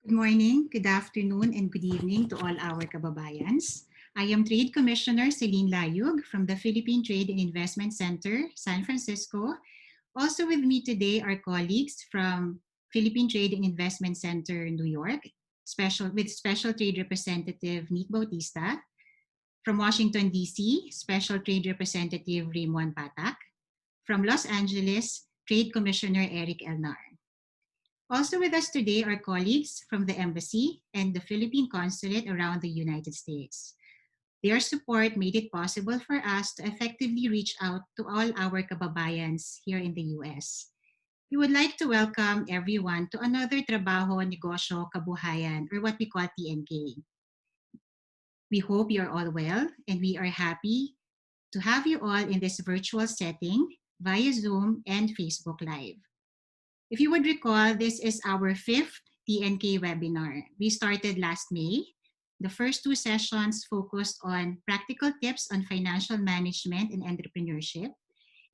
Good morning, good afternoon, and good evening to all our kababayans. I am Trade Commissioner Celine Layug from the Philippine Trade and Investment Center, San Francisco. Also with me today are colleagues from Philippine Trade and Investment Center, New York, Special Trade Representative Nick Bautista. From Washington, D.C., Special Trade Representative Raymond Patak. From Los Angeles, Trade Commissioner Eric Elnar. Also with us today are colleagues from the Embassy and the Philippine Consulate around the United States. Their support made it possible for us to effectively reach out to all our kababayans here in the US. We would like to welcome everyone to another Trabaho, Negosyo, Kabuhayan, or what we call TNK. We hope you're all well, and we are happy to have you all in this virtual setting via Zoom and Facebook Live. If you would recall, this is our fifth TNK webinar. We started last May. The first two sessions focused on practical tips on financial management and entrepreneurship.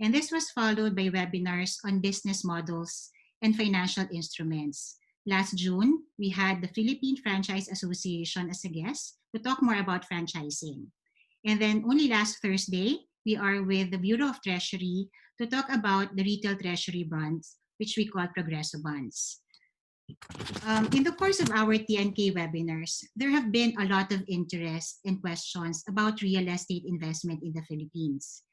And this was followed by webinars on business models and financial instruments. Last June, we had the Philippine Franchise Association as a guest to talk more about franchising. And then only last Thursday, we are with the Bureau of Treasury to talk about the retail treasury bonds, which we call Progreso bonds. In the course of our TNK webinars, there have been a lot of interest and questions about real estate investment in the Philippines.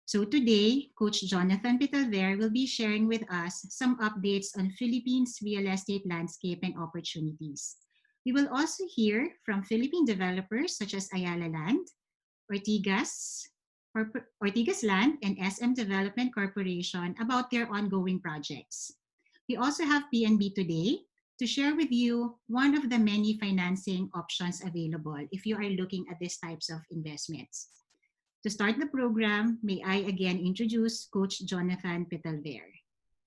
So today, Coach Jonathan Petalver will be sharing with us some updates on Philippines' real estate landscape and opportunities. We will also hear from Philippine developers such as Ayala Land, Ortigas Land, and SM Development Corporation about their ongoing projects. We also have PNB today to share with you one of the many financing options available if you are looking at these types of investments. To start the program, may I again introduce Coach Jonathan Petalver.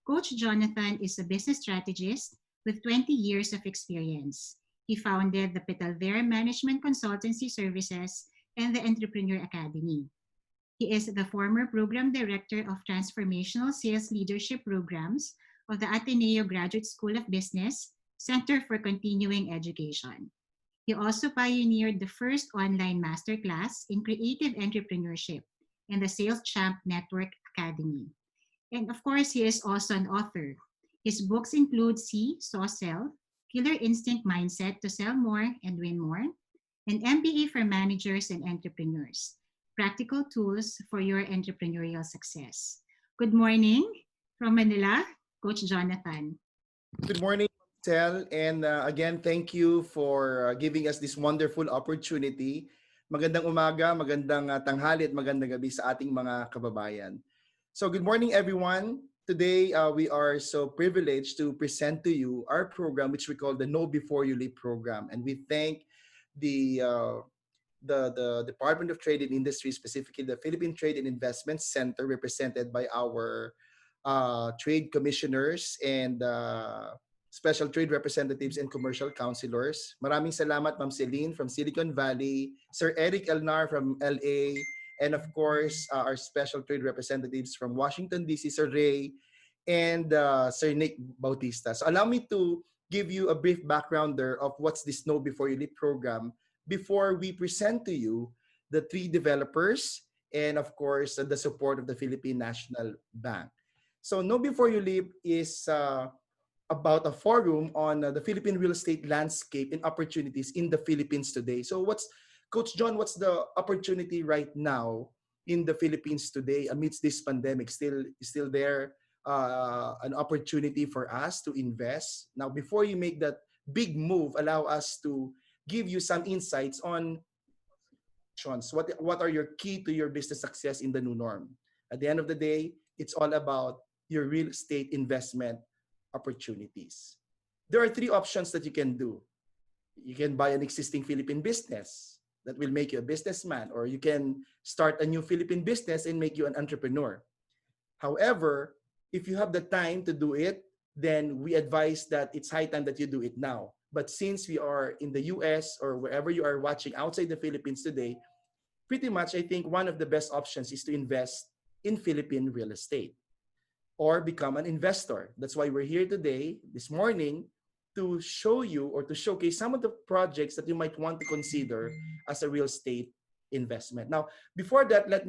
Coach Jonathan is a business strategist with 20 years of experience. He founded the Petalver Management Consultancy Services and the Entrepreneur Academy. He is the former Program Director of Transformational Sales Leadership Programs of the Ateneo Graduate School of Business, Center for Continuing Education. He also pioneered the first online masterclass in creative entrepreneurship and the Sales Champ Network Academy. And of course, he is also an author. His books include See, Saw, Sell, Killer Instinct Mindset to Sell More and Win More, and MBA for Managers and Entrepreneurs, Practical Tools for Your Entrepreneurial Success. Good morning from Manila, Coach Jonathan. Good morning, Tel. And again, thank you for giving us this wonderful opportunity. Magandang umaga, magandang tanghali at magandang gabi sa ating mga kababayan. So good morning, everyone. Today, we are so privileged to present to you our program, which we call the Know Before You Leap program. And we thank the Department of Trade and Industry, specifically the Philippine Trade and Investment Center, represented by our trade commissioners and special trade representatives and commercial counselors. Maraming salamat, Ma'am Celine from Silicon Valley, Sir Eric Elnar from LA, and of course, our special trade representatives from Washington, D.C., Sir Ray, and Sir Nick Bautista. So allow me to give you a brief background there of what's this Know Before You Leap program before we present to you the three developers and of course, the support of the Philippine National Bank. So Know Before You Leap is about a forum on the Philippine real estate landscape and opportunities in the Philippines today. So Coach John, what's the opportunity right now in the Philippines today amidst this pandemic? Still there an opportunity for us to invest? Now, before you make that big move, allow us to give you some insights on what are your key to your business success in the new norm. At the end of the day, it's all about your real estate investment opportunities. There are three options that you can do. You can buy an existing Philippine business that will make you a businessman, or you can start a new Philippine business and make you an entrepreneur. However, if you have the time to do it, then we advise that it's high time that you do it now. But since we are in the US or wherever you are watching outside the Philippines today, pretty much I think one of the best options is to invest in Philippine real estate or become an investor. That's why we're here today, this morning, to show you or to showcase some of the projects that you might want to consider as a real estate investment. Now, before that, let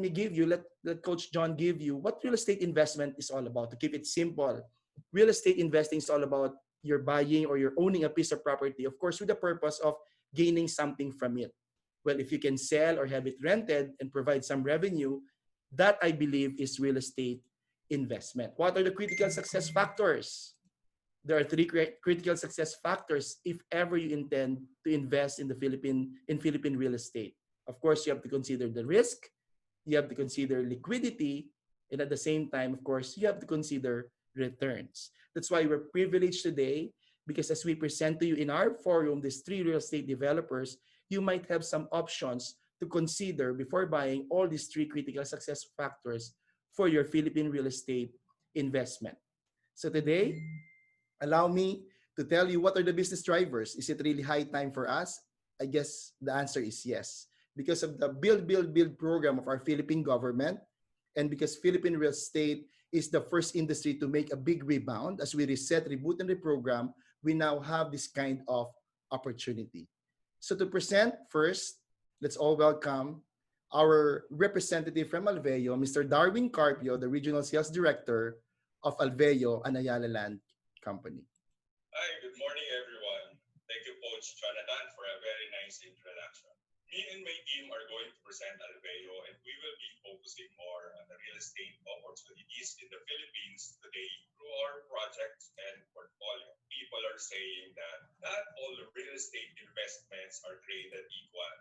Coach John give you what real estate investment is all about. To keep it simple, real estate investing is all about you're buying or you're owning a piece of property, of course, with the purpose of gaining something from it. Well, if you can sell or have it rented and provide some revenue, that I believe is real estate investment. What are the critical success factors? There are three critical success factors if ever you intend to invest in Philippine real estate. Of course, you have to consider the risk, you have to consider liquidity, and at the same time, of course, you have to consider returns. That's why we're privileged today because as we present to you in our forum, these three real estate developers, you might have some options to consider before buying all these three critical success factors for your Philippine real estate investment. So today, allow me to tell you what are the business drivers. Is it really high time for us? I guess the answer is yes. Because of the Build program of our Philippine government, and because Philippine real estate is the first industry to make a big rebound as we reset, reboot, and reprogram, we now have this kind of opportunity. So to present first, let's all welcome our representative from Alveo, Mr. Darwin Carpio, the Regional Sales Director of Alveo and Ayala Land Company. Hi, good morning, everyone. Thank you, Coach Jonathan, for a very nice introduction. Me and my team are going to present Alveo, and we will be focusing more on the real estate opportunities in the Philippines today through our projects and portfolio. People are saying that not all the real estate investments are created equal.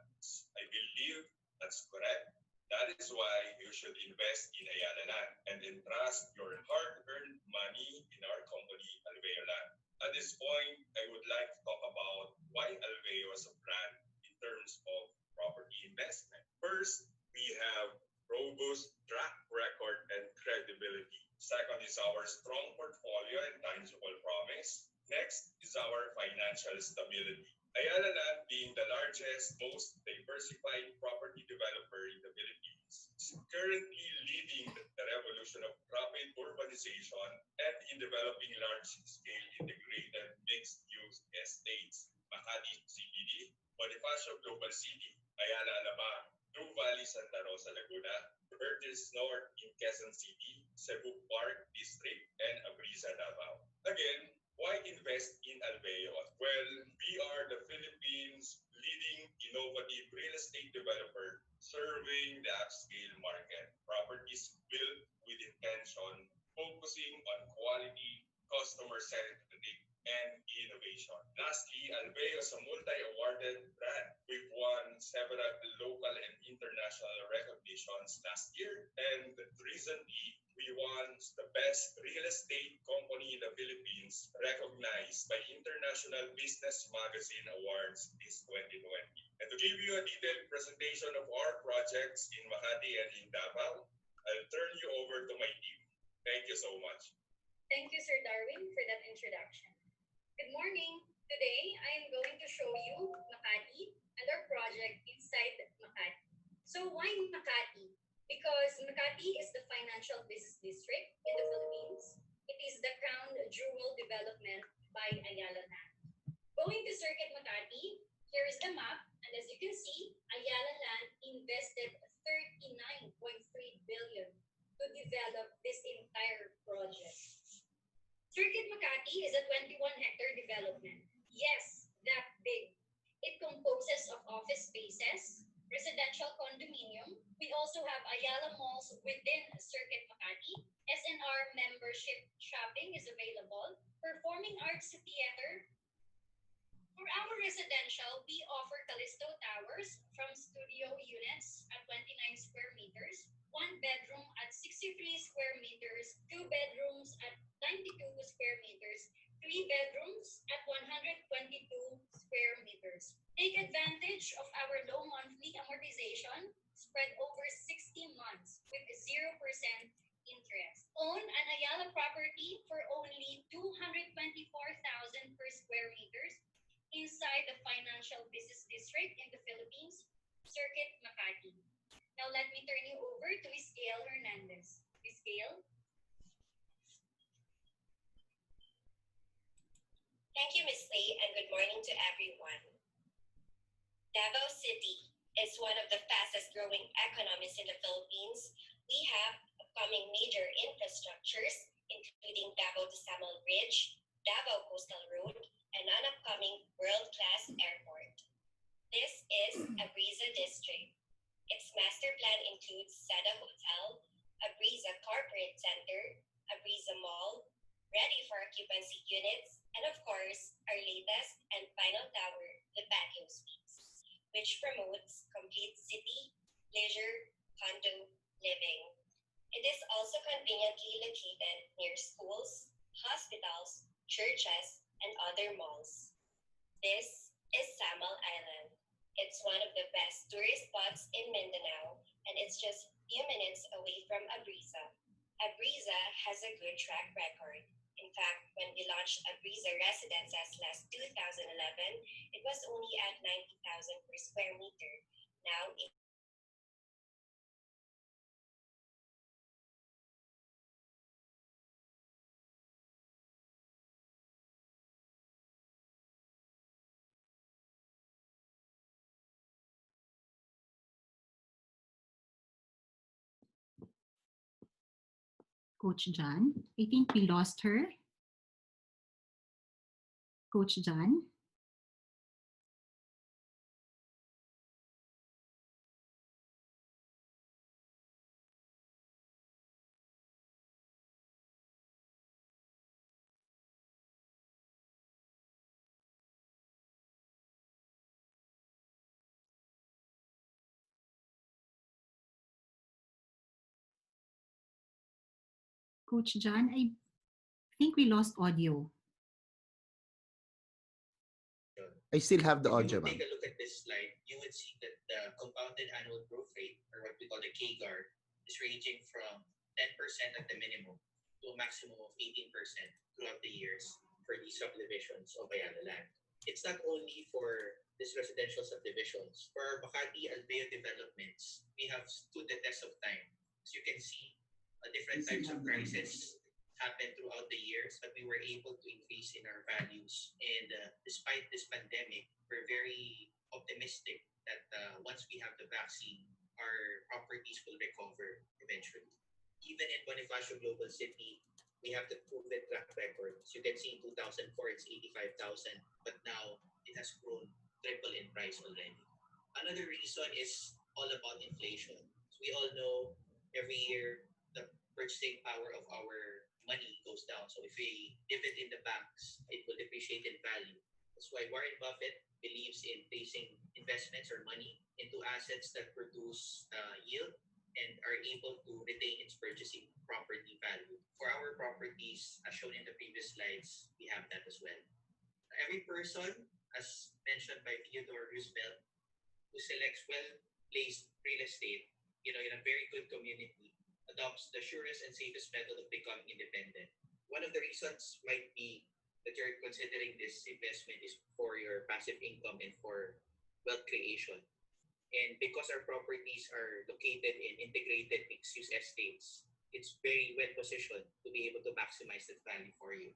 I believe that's correct. That is why you should invest in Ayala Land and entrust your hard-earned money in our company, Alveo Land. At this point, I would like to talk about why Alveo is a brand in terms of property investment. First, we have robust track record and credibility. Second is our strong portfolio and tangible promise. Next is our financial stability. Ayala Land, being the largest, most diversified property developer in the Philippines, is currently leading the revolution of rapid urbanization and in developing large-scale integrated mixed-use estates. Makati CBD, Bonifacio Global City, Ayala Alabang, Blue Valley Santa Rosa Laguna, Vertis North in Quezon City, Cebu Park District, and Abrisa Davao. Again, why invest in Alveo? Well, we are the Philippines' leading innovative real estate developer serving the upscale market. Properties built with intention, focusing on quality, customer-centric, and innovation. Lastly, Alveo is a multi-awarded brand. We've won several local and international recognitions last year, and recently we won the Best Real Estate Company in the Philippines, recognized by International Business Magazine Awards this 2020. And to give you a detailed presentation of our projects in Makati and in Davao, I'll turn you over to my team. Thank you so much. Thank you, Sir Darwin, for that introduction. Good morning. Today, I am going to show you Makati and our project inside Makati. So why Makati? Because Makati is the financial business district in the Philippines. It is the crown jewel development by Ayala Land. Going to Circuit Makati, here is the map, and as you can see, Ayala Land invested 39.3 billion to develop this entire project. Circuit Makati is a 21-hectare development. Yes, that big. It composes of office spaces, residential condominium. We also have Ayala malls within Circuit Makati. SNR membership shopping is available. Performing arts theater. For our residential, we offer Callisto Towers from studio units at 29 square meters, one bedroom at 63 square meters, two bedrooms at 92 square meters, three bedrooms at 122 square meters. Take advantage of our low monthly amortization spread over 60 months with 0% interest. Own an Ayala property for only 224,000 per square meters inside the financial business district in the Philippines, Circuit Makati. Now let me turn you over to Ms. Gail Hernandez. Ms. Gail? Thank you, Ms. Lay. to everyone. Davao City is one of the fastest growing economies in the Philippines. We have upcoming major infrastructures, including Davao to Samal Bridge, Davao Coastal Road, and an upcoming world-class airport. This is Abriza District. Its master plan includes Sada Hotel, Abriza Corporate Center, Abriza Mall, ready for occupancy units, and of course, our latest and final tower, the Patio Suites, which promotes complete city, leisure, condo living. It is also conveniently located near schools, hospitals, churches, and other malls. This is Samal Island. It's one of the best tourist spots in Mindanao, and it's just few minutes away from Abriza. Abriza has a good track record. In fact, when we launched Abriza Residences last 2011, it was only at 90,000 per square meter. Now Coach John. I think we lost her. Coach John. Coach John, I think we lost audio. I still have the If you audio, would ma'am. take a look at this slide, you would see that the compounded annual growth rate, or what we call the CAGR, is ranging from 10% at the minimum to a maximum of 18% throughout the years for these subdivisions of Ayala Land. It's not only for these residential subdivisions. For our Makati Albeo developments, we have stood the test of time. As you can see, different types of crises happened throughout the years, but we were able to increase in our values. And despite this pandemic, we're very optimistic that once we have the vaccine, our properties will recover eventually. Even in Bonifacio Global City, we have the proven track record. As you can see, in 2004, it's 85,000, but now it has grown triple in price already. Another reason is all about inflation. As we all know, every year, the purchasing power of our money goes down. So if we leave it in the banks, it will depreciate in value. That's why Warren Buffett believes in placing investments or money into assets that produce yield and are able to retain its purchasing property value. For our properties, as shown in the previous slides, we have that as well. Every person, as mentioned by Theodore Roosevelt, who selects well-placed real estate, in a very good community, adopts the surest and safest method of becoming independent. One of the reasons might be that you're considering this investment is for your passive income and for wealth creation. And because our properties are located in integrated mixed-use estates, it's very well positioned to be able to maximize that value for you.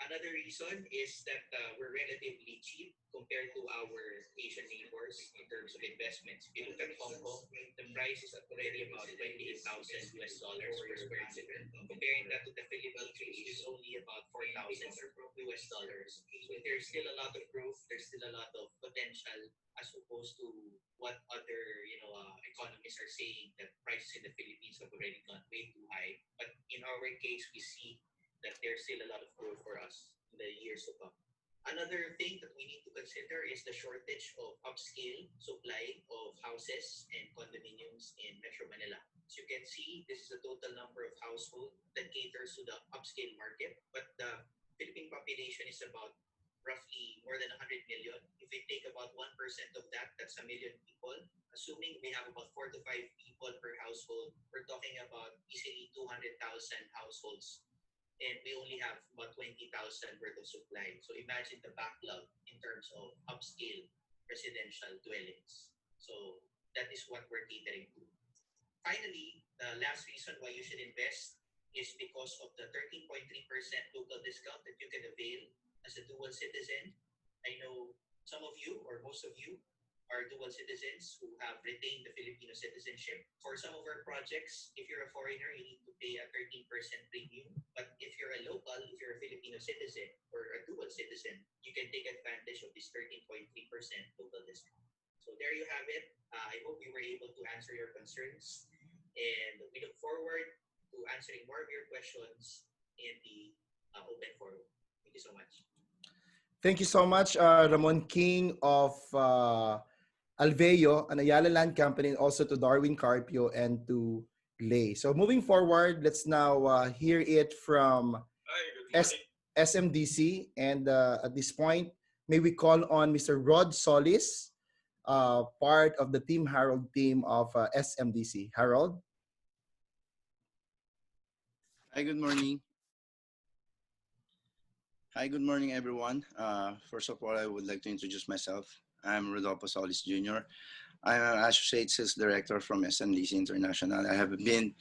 Another reason is that we're relatively cheap compared to our Asian neighbors in terms of investments. If you look at Hong Kong, the price is already about 28,000 US dollars per square meter. Comparing that to the Philippines, which is only about 4,000 US dollars. So there's still a lot of growth, there's still a lot of potential as opposed to what other economists are saying that prices in the Philippines have already gone way too high. But in our case, we see that there's still a lot of growth for us in the years to come. Another thing that we need to consider is the shortage of upscale supply of houses and condominiums in Metro Manila. As you can see, this is the total number of households that caters to the upscale market, but the Philippine population is about roughly more than 100 million. If we take about 1% of that, that's a million people. Assuming we have about 4 to 5 people per household, we're talking about easily 200,000 households, and we only have about 20,000 worth of supply. So imagine the backlog in terms of upscale residential dwellings. So that is what we're catering to. Finally, the last reason why you should invest is because of the 13.3% local discount that you can avail as a dual citizen. I know some of you or most of you are dual citizens who have retained the Filipino citizenship. For some of our projects, if you're a foreigner, you need to pay a 13% premium. But if you're a local, if you're a Filipino citizen or a dual citizen, you can take advantage of this 13.3% local discount. So there you have it. I hope we were able to answer your concerns. And we look forward to answering more of your questions in the open forum. Thank you so much. Thank you so much, Ramon King of Alveo, an Ayala Land company, and also to Darwin Carpio and to Lay. So moving forward, let's now hear it from Hi, good S- morning. SMDC. And at this point, may we call on Mr. Rod Solis, part of the Team Harold team of SMDC. Harold? Hi, good morning. Hi, good morning, everyone. First of all, I would like to introduce myself. I'm Rodolfo Solis Jr. I'm an Associate Sales Director from SMDC International. I have been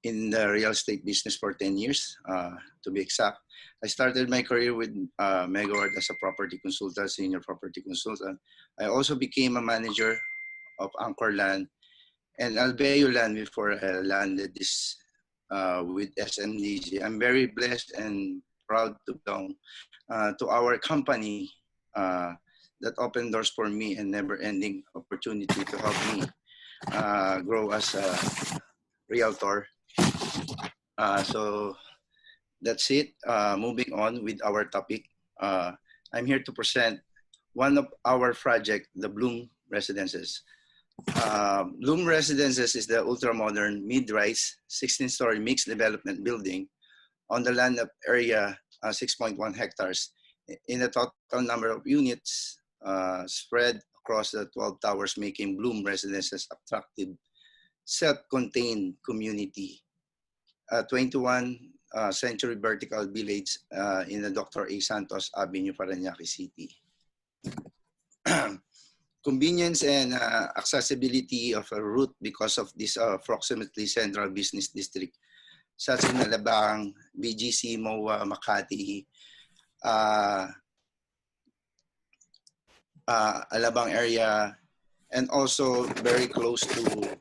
in the real estate business for 10 years, to be exact. I started my career with Megaward as a property consultant, senior property consultant. I also became a manager of Anchor Land and Albeo Land before I landed this with SMDG. I'm very blessed and proud to belong to our company that opened doors for me and never-ending opportunity to help me grow as a realtor. So that's it. Moving on with our topic. I'm here to present one of our project, the Bloom Residences. Bloom Residences is the ultra-modern mid-rise 16-story mixed development building on the land of area 6.1 hectares in a total number of units spread across the 12 towers, making Bloom Residences attractive, self-contained community. 21 century vertical village in the Dr. A. Santos Avenue, Parañaque City. Convenience and accessibility of a route because of this approximately central business district such as Alabang, BGC, MOA, Makati, Alabang area, and also very close to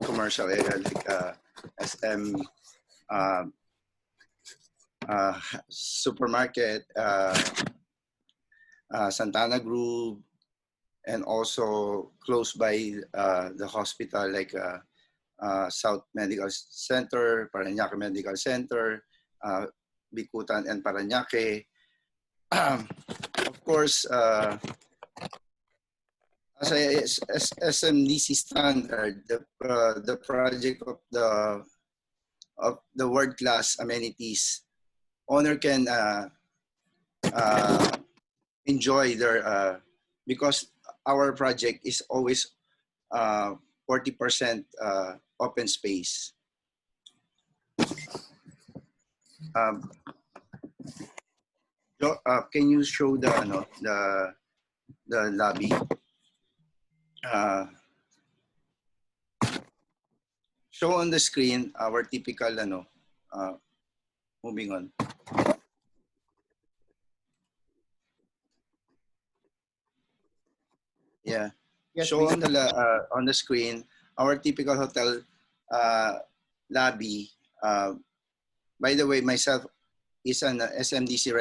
commercial area like SM, uh, supermarket, Santana Group, and also close by the hospital like South Medical Center, Parañaque Medical Center, Bikutan and Parañaque. Of course, as a SMDC standard, the project of the world-class amenities, owner can enjoy their because our project is always 40% open space. Can you show the lobby? Show on the screen our typical moving on. Yeah. Yes, Show please. on the screen our typical hotel lobby. By the way, myself is an SMDC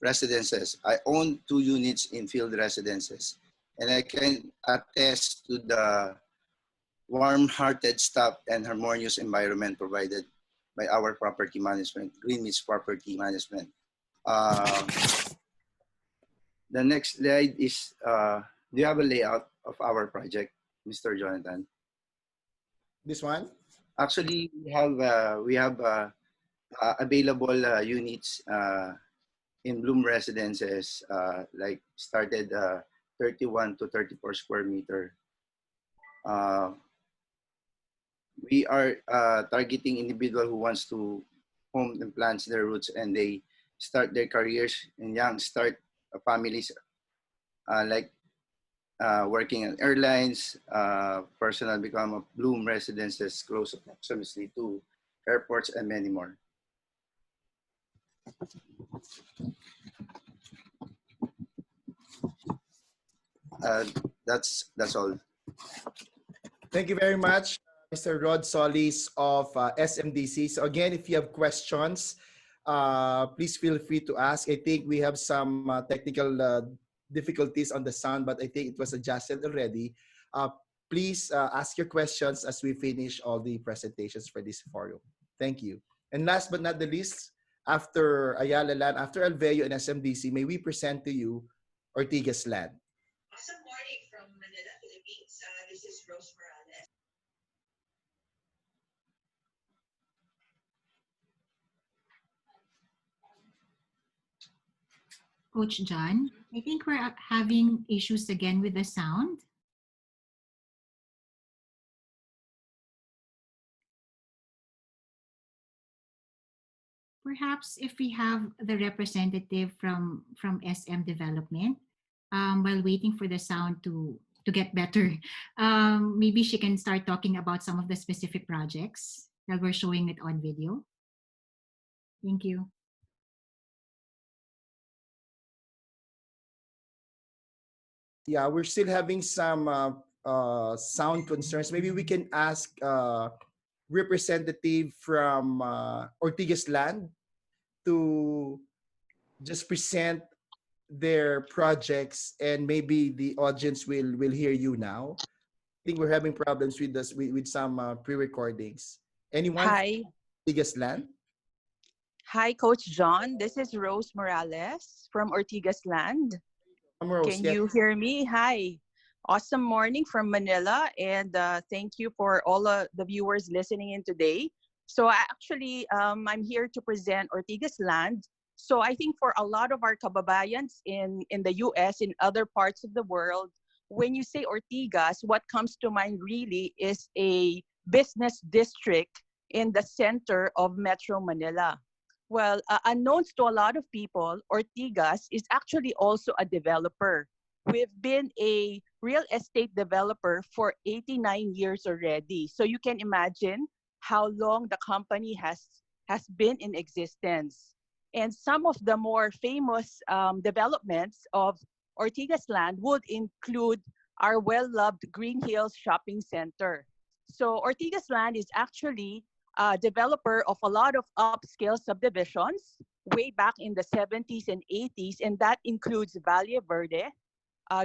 residences. I own 2 units in field residences, and I can attest to the warm-hearted staff and harmonious environment provided by our property management, Greenwich Property Management. The next slide is, do you have a layout of our project, Mr. Jonathan? This one? Actually, we have available units in Bloom Residences, like started 31 to 34 square meter. We are targeting individual who wants to home and plants their roots and they start their careers and young start families like working in airlines, personal become of Bloom Residences close proximity to airports and many more. Uh, that's all. Thank you very much, Mr. Rod Solis of SMDC. So again, if you have questions, please feel free to ask. I think we have some technical difficulties on the sound, but I think it was adjusted already. Uh, please ask your questions as we finish all the presentations for this forum. Thank you. And last but not the least, after Ayala Land, after Alveo and SMDC, may we present to you Ortigas Land. Awesome morning from Manila, Philippines. This is Rose Morales. Coach John, I think we're having issues again with the sound. Perhaps if we have the representative from SM Development, while waiting for the sound to get better, maybe she can start talking about some of the specific projects that we're showing it on video. Thank you. Yeah, we're still having some sound concerns. Maybe we can ask representative from Ortigas Land to just present their projects, and maybe the audience will hear you now. I think we're having problems with this with some pre-recordings. Anyone from Hi. Ortigas Land? Hi, Coach John. This is Rose Morales from Ortigas Land. Rose, Can yes. you hear me? Hi. Awesome morning from Manila, and thank you for all the viewers listening in today. So I'm here to present Ortigas Land. So I think for a lot of our kababayans in the US, in other parts of the world, when you say Ortigas, what comes to mind really is a business district in the center of Metro Manila. Well, unknown to a lot of people, Ortigas is actually also a developer. We've been a real estate developer for 89 years already. So you can imagine how long the company has been in existence. And some of the more famous developments of Ortigas Land would include our well-loved Green Hills Shopping Center. So Ortigas Land is actually developer of a lot of upscale subdivisions way back in the 70s and 80s, and that includes Valle Verde,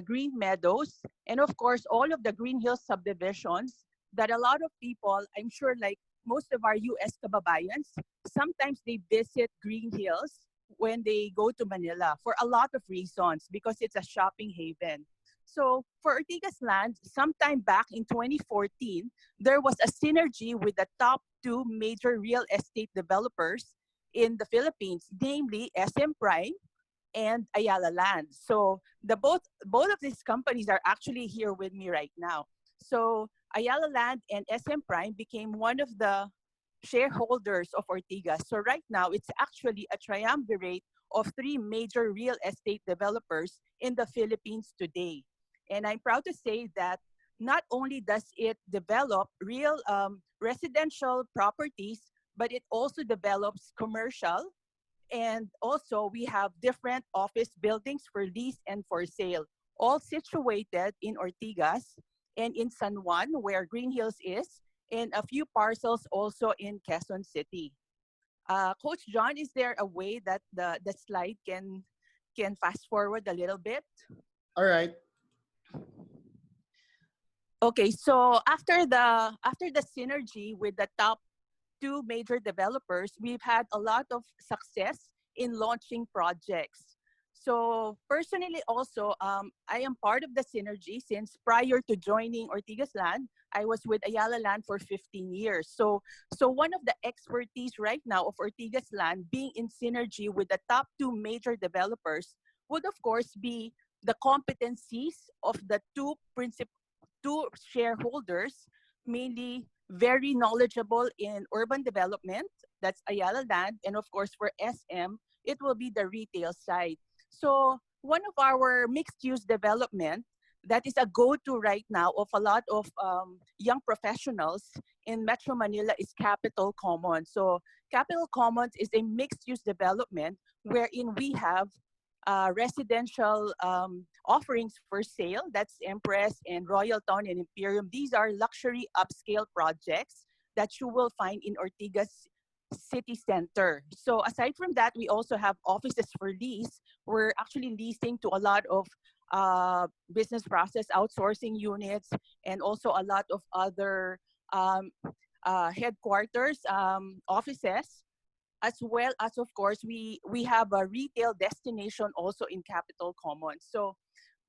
Green Meadows, and of course, all of the Green Hills subdivisions that a lot of people, I'm sure like most of our US kababayans, sometimes they visit Green Hills when they go to Manila for a lot of reasons because it's a shopping haven. So for Ortigas Land, sometime back in 2014, there was a synergy with the top two major real estate developers in the Philippines, namely SM Prime and Ayala Land. So both of these companies are actually here with me right now. So Ayala Land and SM Prime became one of the shareholders of Ortigas. So right now, it's actually a triumvirate of three major real estate developers in the Philippines today. And I'm proud to say that not only does it develop real residential properties, but it also develops commercial. And also we have different office buildings for lease and for sale, all situated in Ortigas and in San Juan, where Green Hills is, and a few parcels also in Quezon City. Coach John, is there a way that the slide can fast forward a little bit? All right. Okay, so after the synergy with the top two major developers, we've had a lot of success in launching projects. So personally also, I am part of the synergy since prior to joining Ortigas Land, I was with Ayala Land for 15 years. So one of the expertise right now of Ortigas Land being in synergy with the top two major developers would of course be the competencies of the two shareholders, mainly very knowledgeable in urban development, that's Ayala Land, and of course for SM, it will be the retail side. So one of our mixed-use development that is a go-to right now of a lot of young professionals in Metro Manila is Capital Commons. So Capital Commons is a mixed-use development wherein we have residential offerings for sale. That's Empress and Royal Town and Imperium. These are luxury upscale projects that you will find in Ortigas City Center. So aside from that, we also have offices for lease. We're actually leasing to a lot of business process outsourcing units and also a lot of other um, headquarters offices, as well as, of course, we have a retail destination also in Capital Commons. So,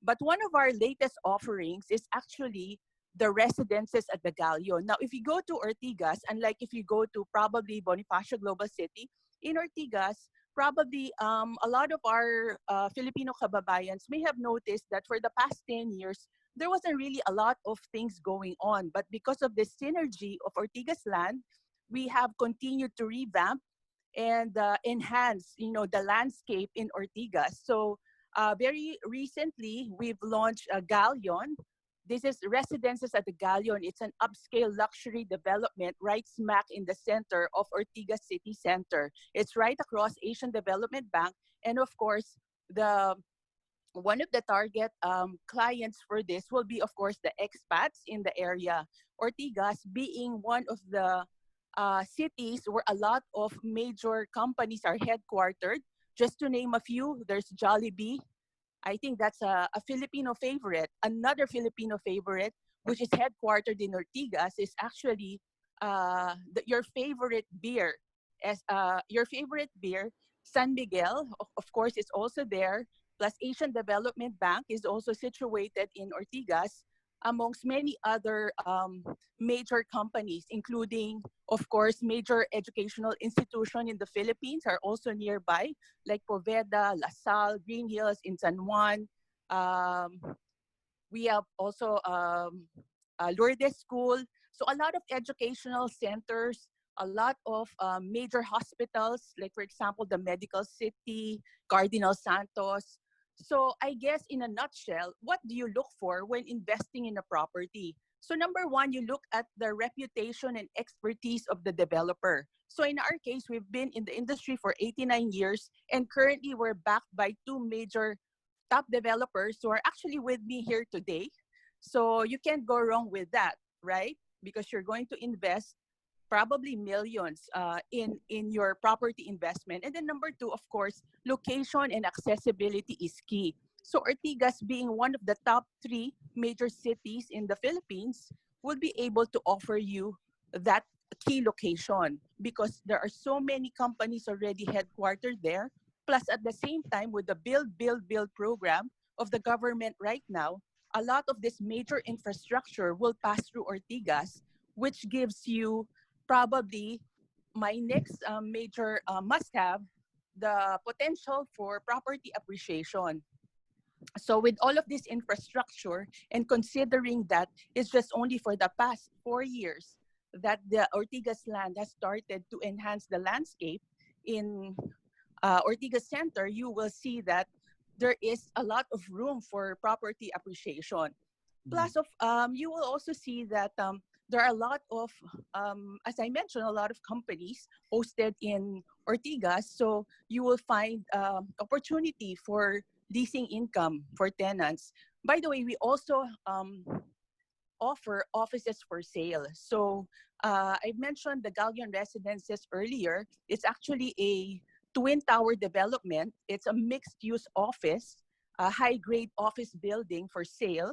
but one of our latest offerings is actually the residences at the Galleon. Now, if you go to Ortigas, unlike if you go to probably Bonifacio Global City, in Ortigas, probably a lot of our Filipino kababayans may have noticed that for the past 10 years, there wasn't really a lot of things going on. But because of the synergy of Ortigas Land, we have continued to revamp and enhance, the landscape in Ortigas. So very recently, we've launched a Galleon. This is Residences at the Galleon. It's an upscale luxury development right smack in the center of Ortigas City Center. It's right across Asian Development Bank. And of course, the one of the target clients for this will be, of course, the expats in the area. Ortigas being one of the cities where a lot of major companies are headquartered. Just to name a few, there's Jollibee. I think that's a Filipino favorite. Another Filipino favorite, which is headquartered in Ortigas, is actually your favorite beer. Your favorite beer, San Miguel, of course, is also there. Plus, Asian Development Bank is also situated in Ortigas, amongst many other major companies, including, of course, major educational institutions in the Philippines are also nearby, like Poveda, La Salle, Green Hills in San Juan. Um, we have also Lourdes School. So a lot of educational centers, a lot of major hospitals, like for example, the Medical City, Cardinal Santos. So I guess in a nutshell, what do you look for when investing in a property? So number one, you look at the reputation and expertise of the developer. So in our case, we've been in the industry for 89 years, and currently we're backed by two major top developers who are actually with me here today. So you can't go wrong with that, right? Because you're going to invest probably millions in your property investment. And then number two, of course, location and accessibility is key. So Ortigas, being one of the top three major cities in the Philippines, will be able to offer you that key location because there are so many companies already headquartered there. Plus, at the same time, with the Build program of the government right now, a lot of this major infrastructure will pass through Ortigas, which gives you probably my next major must-have, the potential for property appreciation. So with all of this infrastructure and considering that it's just only for the past 4 years that the Ortigas Land has started to enhance the landscape in Ortigas Center, you will see that there is a lot of room for property appreciation. Plus, you will also see that there are a lot of, as I mentioned, a lot of companies hosted in Ortigas. So you will find opportunity for leasing income for tenants. By the way, we also offer offices for sale. So I mentioned the Galleon Residences earlier. It's actually a twin tower development. It's a mixed-use office, a high-grade office building for sale,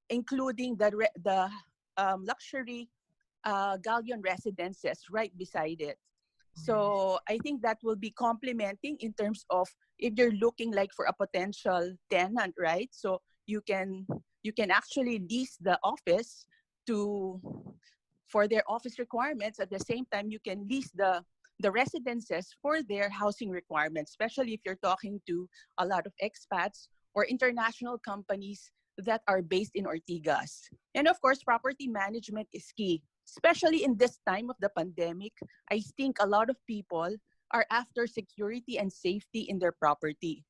including the luxury Galleon Residences right beside it. So I think that will be complementing in terms of if you're looking like for a potential tenant, right? So you can actually lease the office to for their office requirements. At the same time, you can lease the residences for their housing requirements, especially if you're talking to a lot of expats or international companies that are based in Ortigas. And of course, property management is key, especially in this time of the pandemic. I think a lot of people are after security and safety in their property.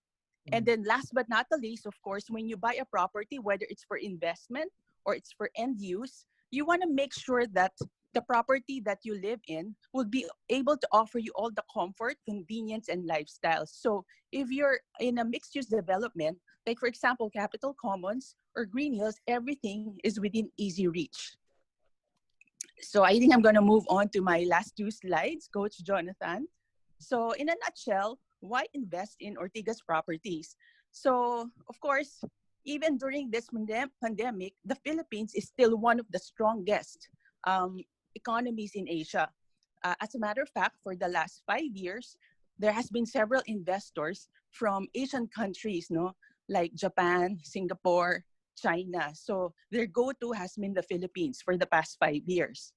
And then last but not the least, of course, when you buy a property, whether it's for investment or it's for end use, you want to make sure that the property that you live in will be able to offer you all the comfort, convenience, and lifestyle. So if you're in a mixed use development, like for example, Capital Commons or Green Hills, everything is within easy reach. So I think I'm going to move on to my last two slides, Coach Jonathan. So in a nutshell, why invest in Ortigas properties? So of course, even during this pandemic, the Philippines is still one of the strongest um, economies in Asia. As a matter of fact, for the last 5 years, there has been several investors from Asian countries, no, like Japan, Singapore, China. So their go-to has been the Philippines for the past 5 years.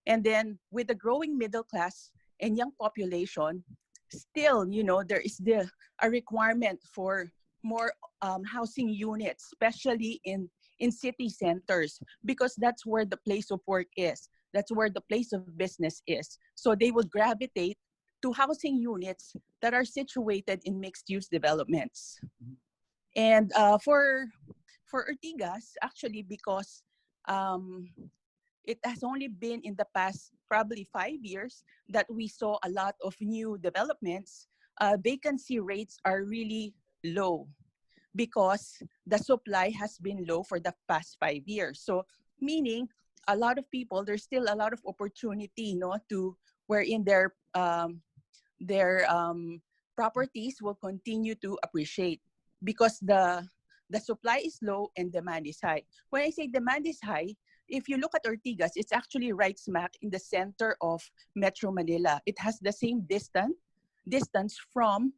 And then with the growing middle class and young population, still, there is a requirement for more housing units, especially in city centers, because that's where the place of work is. That's where the place of business is. So they would gravitate to housing units that are situated in mixed-use developments. And for Ortigas, actually, because um, it has only been in the past probably 5 years that we saw a lot of new developments, vacancy rates are really low because the supply has been low for the past 5 years. So meaning a lot of people, there's still a lot of opportunity, to wherein their properties will continue to appreciate because the supply is low and demand is high. When I say demand is high, if you look at Ortigas, it's actually right smack in the center of Metro Manila. It has the same distance from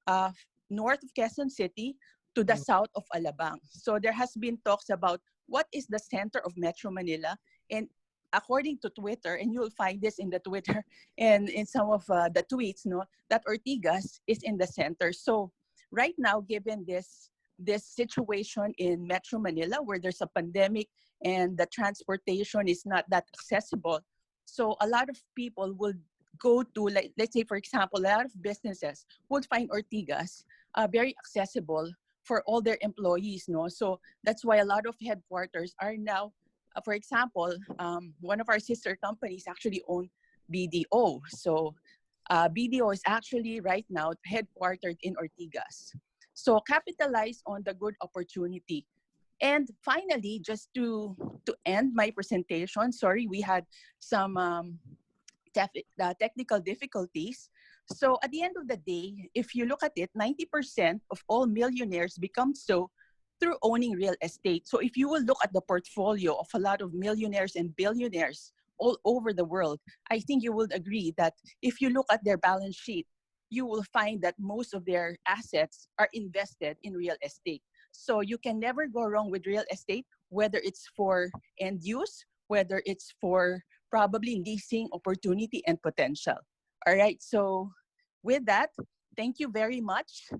uh, north of Quezon City to the south of Alabang. So there has been talks about what is the center of Metro Manila, and according to Twitter, and you'll find this in the Twitter and in some of the tweets, that Ortigas is in the center. So right now, given this situation in Metro Manila where there's a pandemic and the transportation is not that accessible, so a lot of people will go to, like, let's say, for example, a lot of businesses would find Ortigas very accessible for all their employees. So that's why a lot of headquarters are now, for example, one of our sister companies actually own BDO. So BDO is actually right now headquartered in Ortigas. So capitalize on the good opportunity. And finally, just to end my presentation, sorry, we had some technical difficulties. So at the end of the day, if you look at it, 90% of all millionaires become so through owning real estate. So if you will look at the portfolio of a lot of millionaires and billionaires all over the world, I think you will agree that if you look at their balance sheet, you will find that most of their assets are invested in real estate. So you can never go wrong with real estate, whether it's for end use, whether it's for probably leasing opportunity and potential. All right, so with that, thank you very much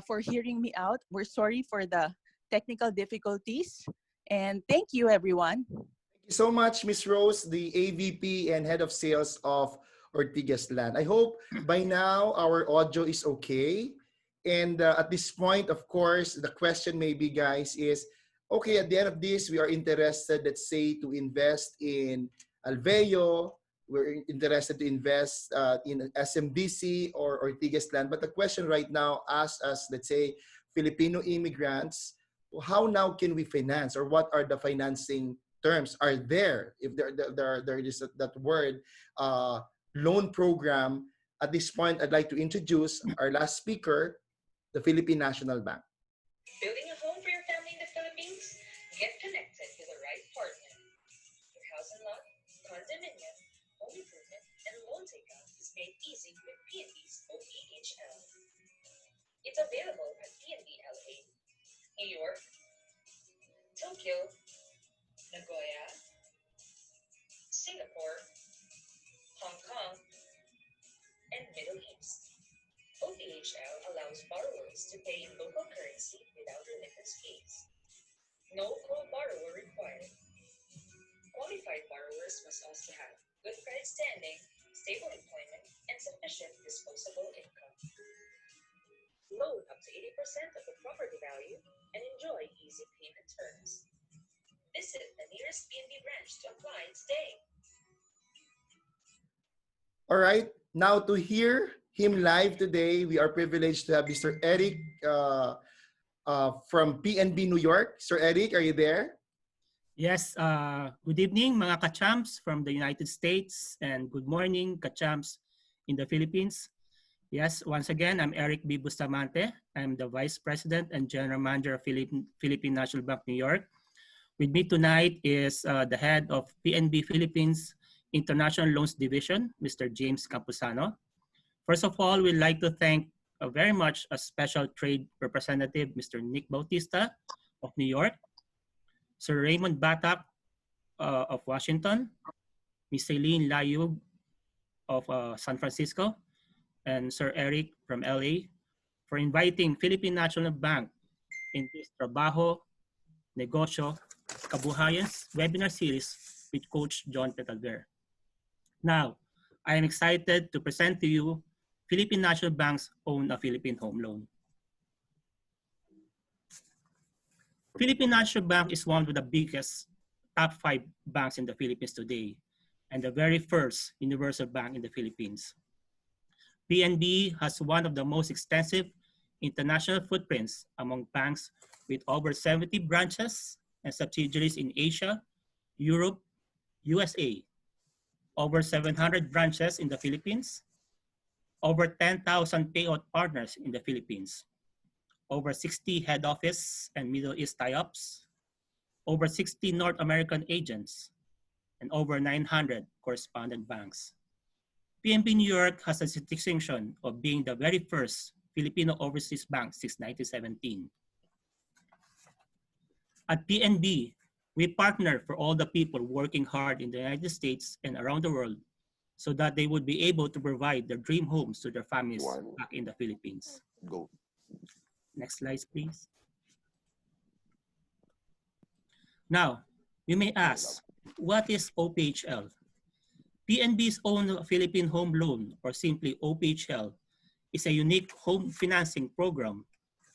for hearing me out. We're sorry for the technical difficulties, and thank you, everyone. Thank you so much, Miss Rose, the AVP and Head of Sales of Ortigas Land. I hope by now our audio is okay. And at this point, of course, the question maybe, guys, is okay, at the end of this, we are interested, let's say, to invest in Alveo, we're interested to invest in SMDC or Ortigas Land. But the question right now, as let's say, Filipino immigrants, how now can we finance, or what are the financing terms are there, if there is that word loan program? At this point, I'd like to introduce our last speaker, the Philippine National Bank. Building a home for your family in the Philippines? Get connected to the right partner. Your house and lot, condominium, home improvement, and loan takeout is made easy with PNB's OEHL. It's available at PNB LA, New York, Tokyo, Nagoya, Singapore, Hong Kong, and Middle East. OEHL allows borrowers to pay in local currency without remittance fees. No co-borrower required. Qualified borrowers must also have good credit standing, stable employment, and sufficient disposable income. Loan up to 80% of the property value and enjoy easy payment terms. Visit the nearest PNB branch to apply today. All right. Now to hear him live today, we are privileged to have Mr. Eric from PNB New York. Sir Eric, are you there? Yes, good evening mga kachamps from the United States and good morning kachamps in the Philippines. Yes, once again, I'm Eric B. Bustamante. I'm the Vice President and General Manager of Philippine National Bank, New York. With me tonight is the head of PNB Philippines International Loans Division, Mr. James Campuzano. First of all, we'd like to thank very much a special trade representative, Mr. Nick Bautista of New York, Sir Raymond Batak of Washington, Ms. Celine Layug of San Francisco, and Sir Eric from LA for inviting Philippine National Bank in this Trabajo, Negosyo, Kabuhayan's webinar series with Coach John Petalver. Now, I am excited to present to you Philippine National Bank's Own a Philippine Home Loan. Philippine National Bank is one of the biggest top 5 banks in the Philippines today and the very first universal bank in the Philippines. PNB has one of the most extensive international footprints among banks with over 70 branches and subsidiaries in Asia, Europe, USA, over 700 branches in the Philippines, over 10,000 payout partners in the Philippines, over 60 head office and Middle East tie-ups, over 60 North American agents, and over 900 correspondent banks. PNB New York has a distinction of being the very first Filipino overseas bank since 1917. At PNB, we partner for all the people working hard in the United States and around the world so that they would be able to provide their dream homes to their families back in the Philippines. Go. Next slide, please. Now, you may ask, what is OPHL? PNB's own Philippine Home Loan, or simply OPHL, is a unique home financing program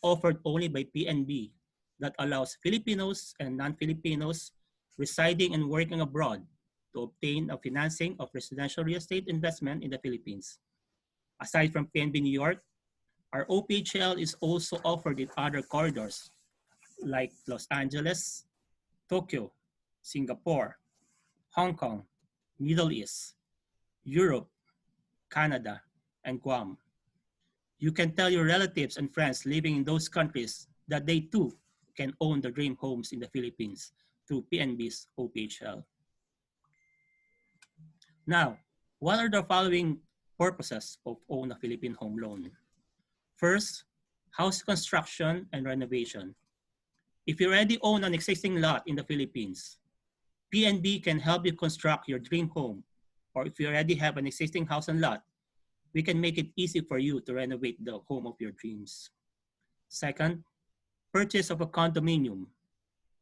offered only by PNB that allows Filipinos and non-Filipinos residing and working abroad to obtain a financing of residential real estate investment in the Philippines. Aside from PNB New York, our OPHL is also offered in other corridors like Los Angeles, Tokyo, Singapore, Hong Kong, Middle East, Europe, Canada, and Guam. You can tell your relatives and friends living in those countries that they too can own the dream homes in the Philippines through PNB's OPHL. Now, what are the following purposes of Own a Philippine Home Loan? First, house construction and renovation. If you already own an existing lot in the Philippines, PNB can help you construct your dream home, or if you already have an existing house and lot, we can make it easy for you to renovate the home of your dreams. Second, purchase of a condominium,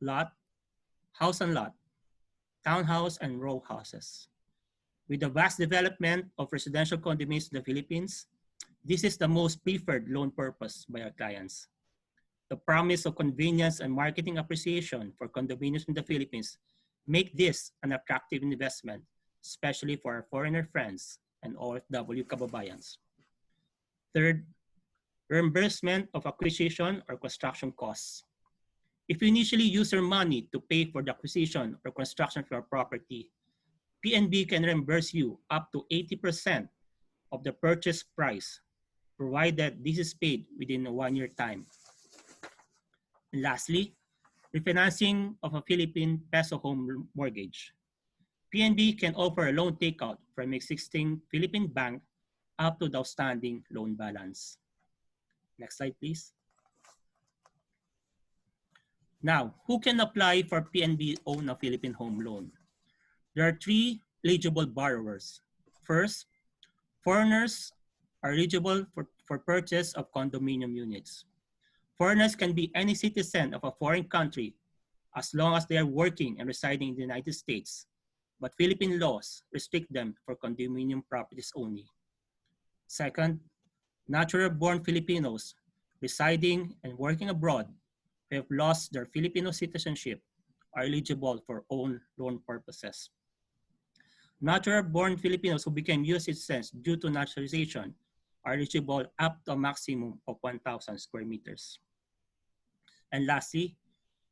lot, house and lot, townhouse and row houses. With the vast development of residential condominiums in the Philippines, this is the most preferred loan purpose by our clients. The promise of convenience and marketing appreciation for condominiums in the Philippines make this an attractive investment, especially for our foreigner friends and OFW kababayans. Third, reimbursement of acquisition or construction costs. If you initially use your money to pay for the acquisition or construction of your property, PNB can reimburse you up to 80% of the purchase price, provided this is paid within a 1-year time. And lastly, refinancing of a Philippine peso home mortgage. PNB can offer a loan takeout from existing Philippine bank up to the outstanding loan balance. Next slide, please. Now, who can apply for PNB Own a Philippine Home Loan? There are 3 eligible borrowers. First, foreigners are eligible for purchase of condominium units. Foreigners can be any citizen of a foreign country as long as they are working and residing in the United States, but Philippine laws restrict them for condominium properties only. Second, natural-born Filipinos residing and working abroad who have lost their Filipino citizenship are eligible for own loan purposes. Natural-born Filipinos who became U.S. citizens due to naturalization are eligible up to a maximum of 1,000 square meters. And lastly,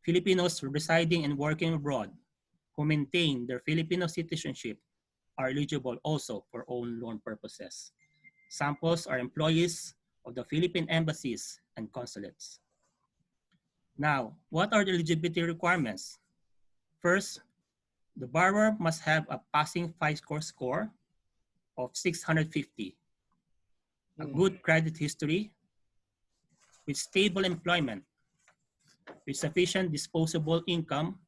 Filipinos residing and working abroad who maintain their Filipino citizenship are eligible also for own loan purposes. Samples are employees of the Philippine embassies and consulates. Now, what are the eligibility requirements? First, the borrower must have a passing FICO score of 650, a good credit history, with stable employment, with sufficient disposable income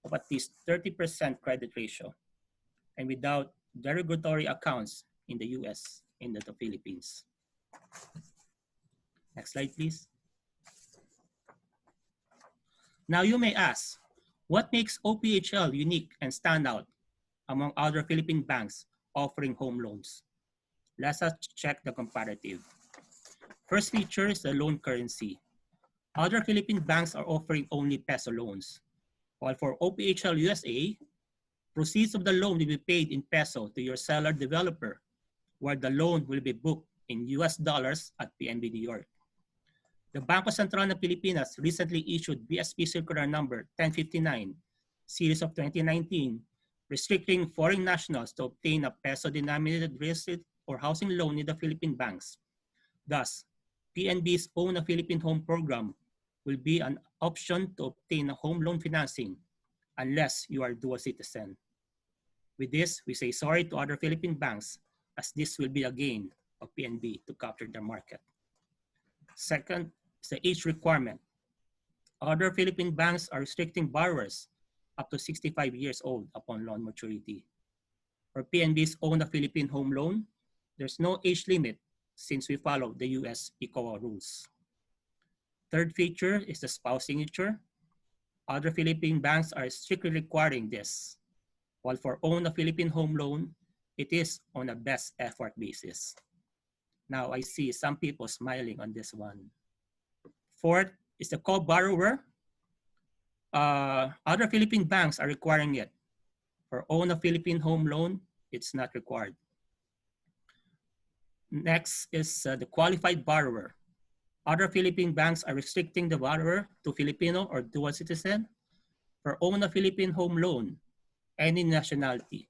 of at least 30% credit ratio, and without derogatory accounts in the US and the Philippines. Next slide, please. Now you may ask, what makes OPHL unique and stand out among other Philippine banks offering home loans? Let's check the comparative. First feature is the loan currency. Other Philippine banks are offering only peso loans, while for OPHL USA, proceeds of the loan will be paid in peso to your seller developer, where the loan will be booked in US dollars at PNB New York. The Bangko Sentral ng Pilipinas recently issued BSP Circular Number 1059, Series of 2019, restricting foreign nationals to obtain a peso-denominated real estate or housing loan in the Philippine banks. Thus, PNB's Own a Philippine Home program will be an option to obtain a home loan financing unless you are a dual citizen. With this, we say sorry to other Philippine banks, as this will be a gain of PNB to capture the market. Second is the age requirement. Other Philippine banks are restricting borrowers up to 65 years old upon loan maturity. For PNB's Own a Philippine Home Loan, there's no age limit since we follow the US ECOA rules. Third feature is the spouse signature. Other Philippine banks are strictly requiring this, while for Own a Philippine Home Loan, it is on a best effort basis. Now I see some people smiling on this one. Fourth is the co-borrower. Other Philippine banks are requiring it. For Own a Philippine Home Loan, it's not required. Next is the qualified borrower. Other Philippine banks are restricting the borrower to Filipino or dual citizen. For Own a Philippine Home Loan, any nationality,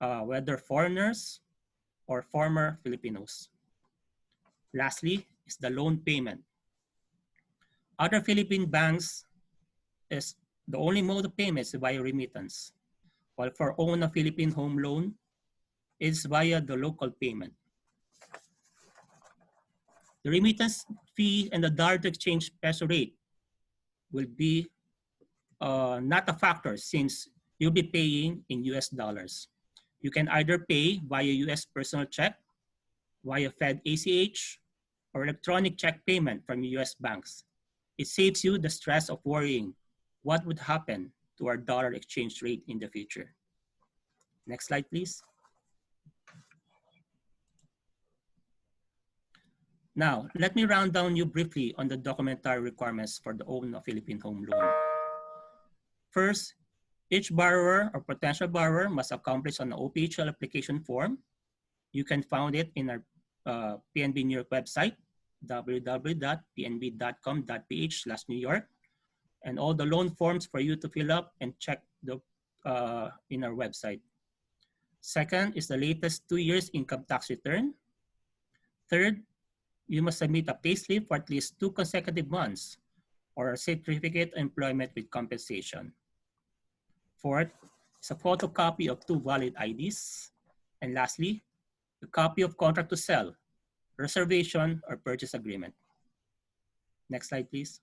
whether foreigners or former Filipinos. Lastly is the loan payment. Other Philippine banks is the only mode of payments via remittance, while for Own a Philippine Home Loan, it's via the local payment. The remittance fee and the dollar to exchange peso rate will be not a factor since you'll be paying in US dollars. You can either pay via US personal check, via Fed ACH, or electronic check payment from US banks. It saves you the stress of worrying what would happen to our dollar exchange rate in the future. Next slide, please. Now, let me round down you briefly on the documentary requirements for the Own a Philippine Home Loan. First, each borrower or potential borrower must accomplish an OPHL application form. You can find it in our PNB New York website, www.pnb.com.ph/New York, and all the loan forms for you to fill up and check in our website. Second is the latest 2 years income tax return. Third, you must submit a payslip for at least 2 consecutive months or a certificate of employment with compensation. Fourth is a photocopy of 2 valid IDs. And lastly, a copy of contract to sell, reservation, or purchase agreement. Next slide, please.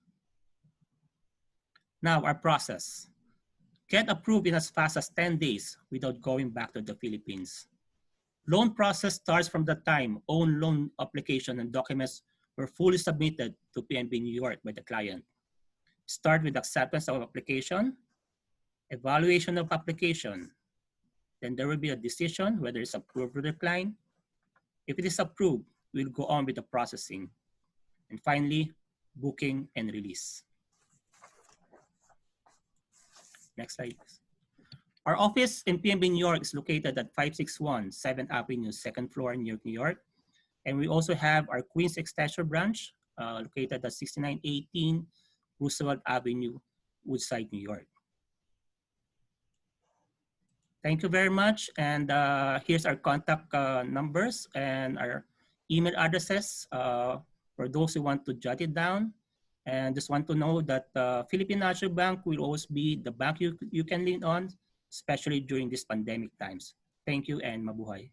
Now, our process. Get approved in as fast as 10 days without going back to the Philippines. Loan process starts from the time own loan application and documents were fully submitted to PNB New York by the client. Start with acceptance of application, evaluation of application. Then there will be a decision whether it's approved or declined. If it is approved, we'll go on with the processing. And finally, booking and release. Next slide. Our office in PNB New York is located at 561 7th Avenue, second floor, New York, New York. And we also have our Queens Extension branch located at 6918 Roosevelt Avenue, Woodside, New York. Thank you very much. And here's our contact numbers and our email addresses for those who want to jot it down. And just want to know that Philippine National Bank will always be the bank you can lean on, especially during these pandemic times. Thank you and mabuhay.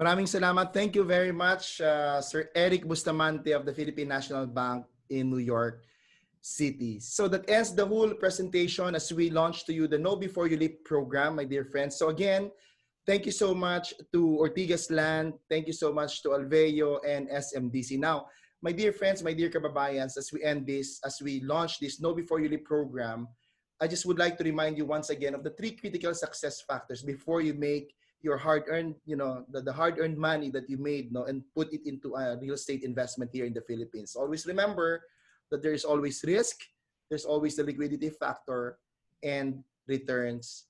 Maraming salamat. Thank you very much, Sir Eric Bustamante of the Philippine National Bank in New York City. So that ends the whole presentation as we launch to you the Know Before You Leap program, my dear friends. So again, thank you so much to Ortigas Land. Thank you so much to Alveo and SMDC. Now, my dear friends, my dear kababayans, as we end this, as we launch this Know Before You Leap program, I just would like to remind you once again of the 3 critical success factors before you make your hard-earned, the hard-earned money that you made, and put it into a real estate investment here in the Philippines. Always remember that there is always risk, there's always the liquidity factor, and returns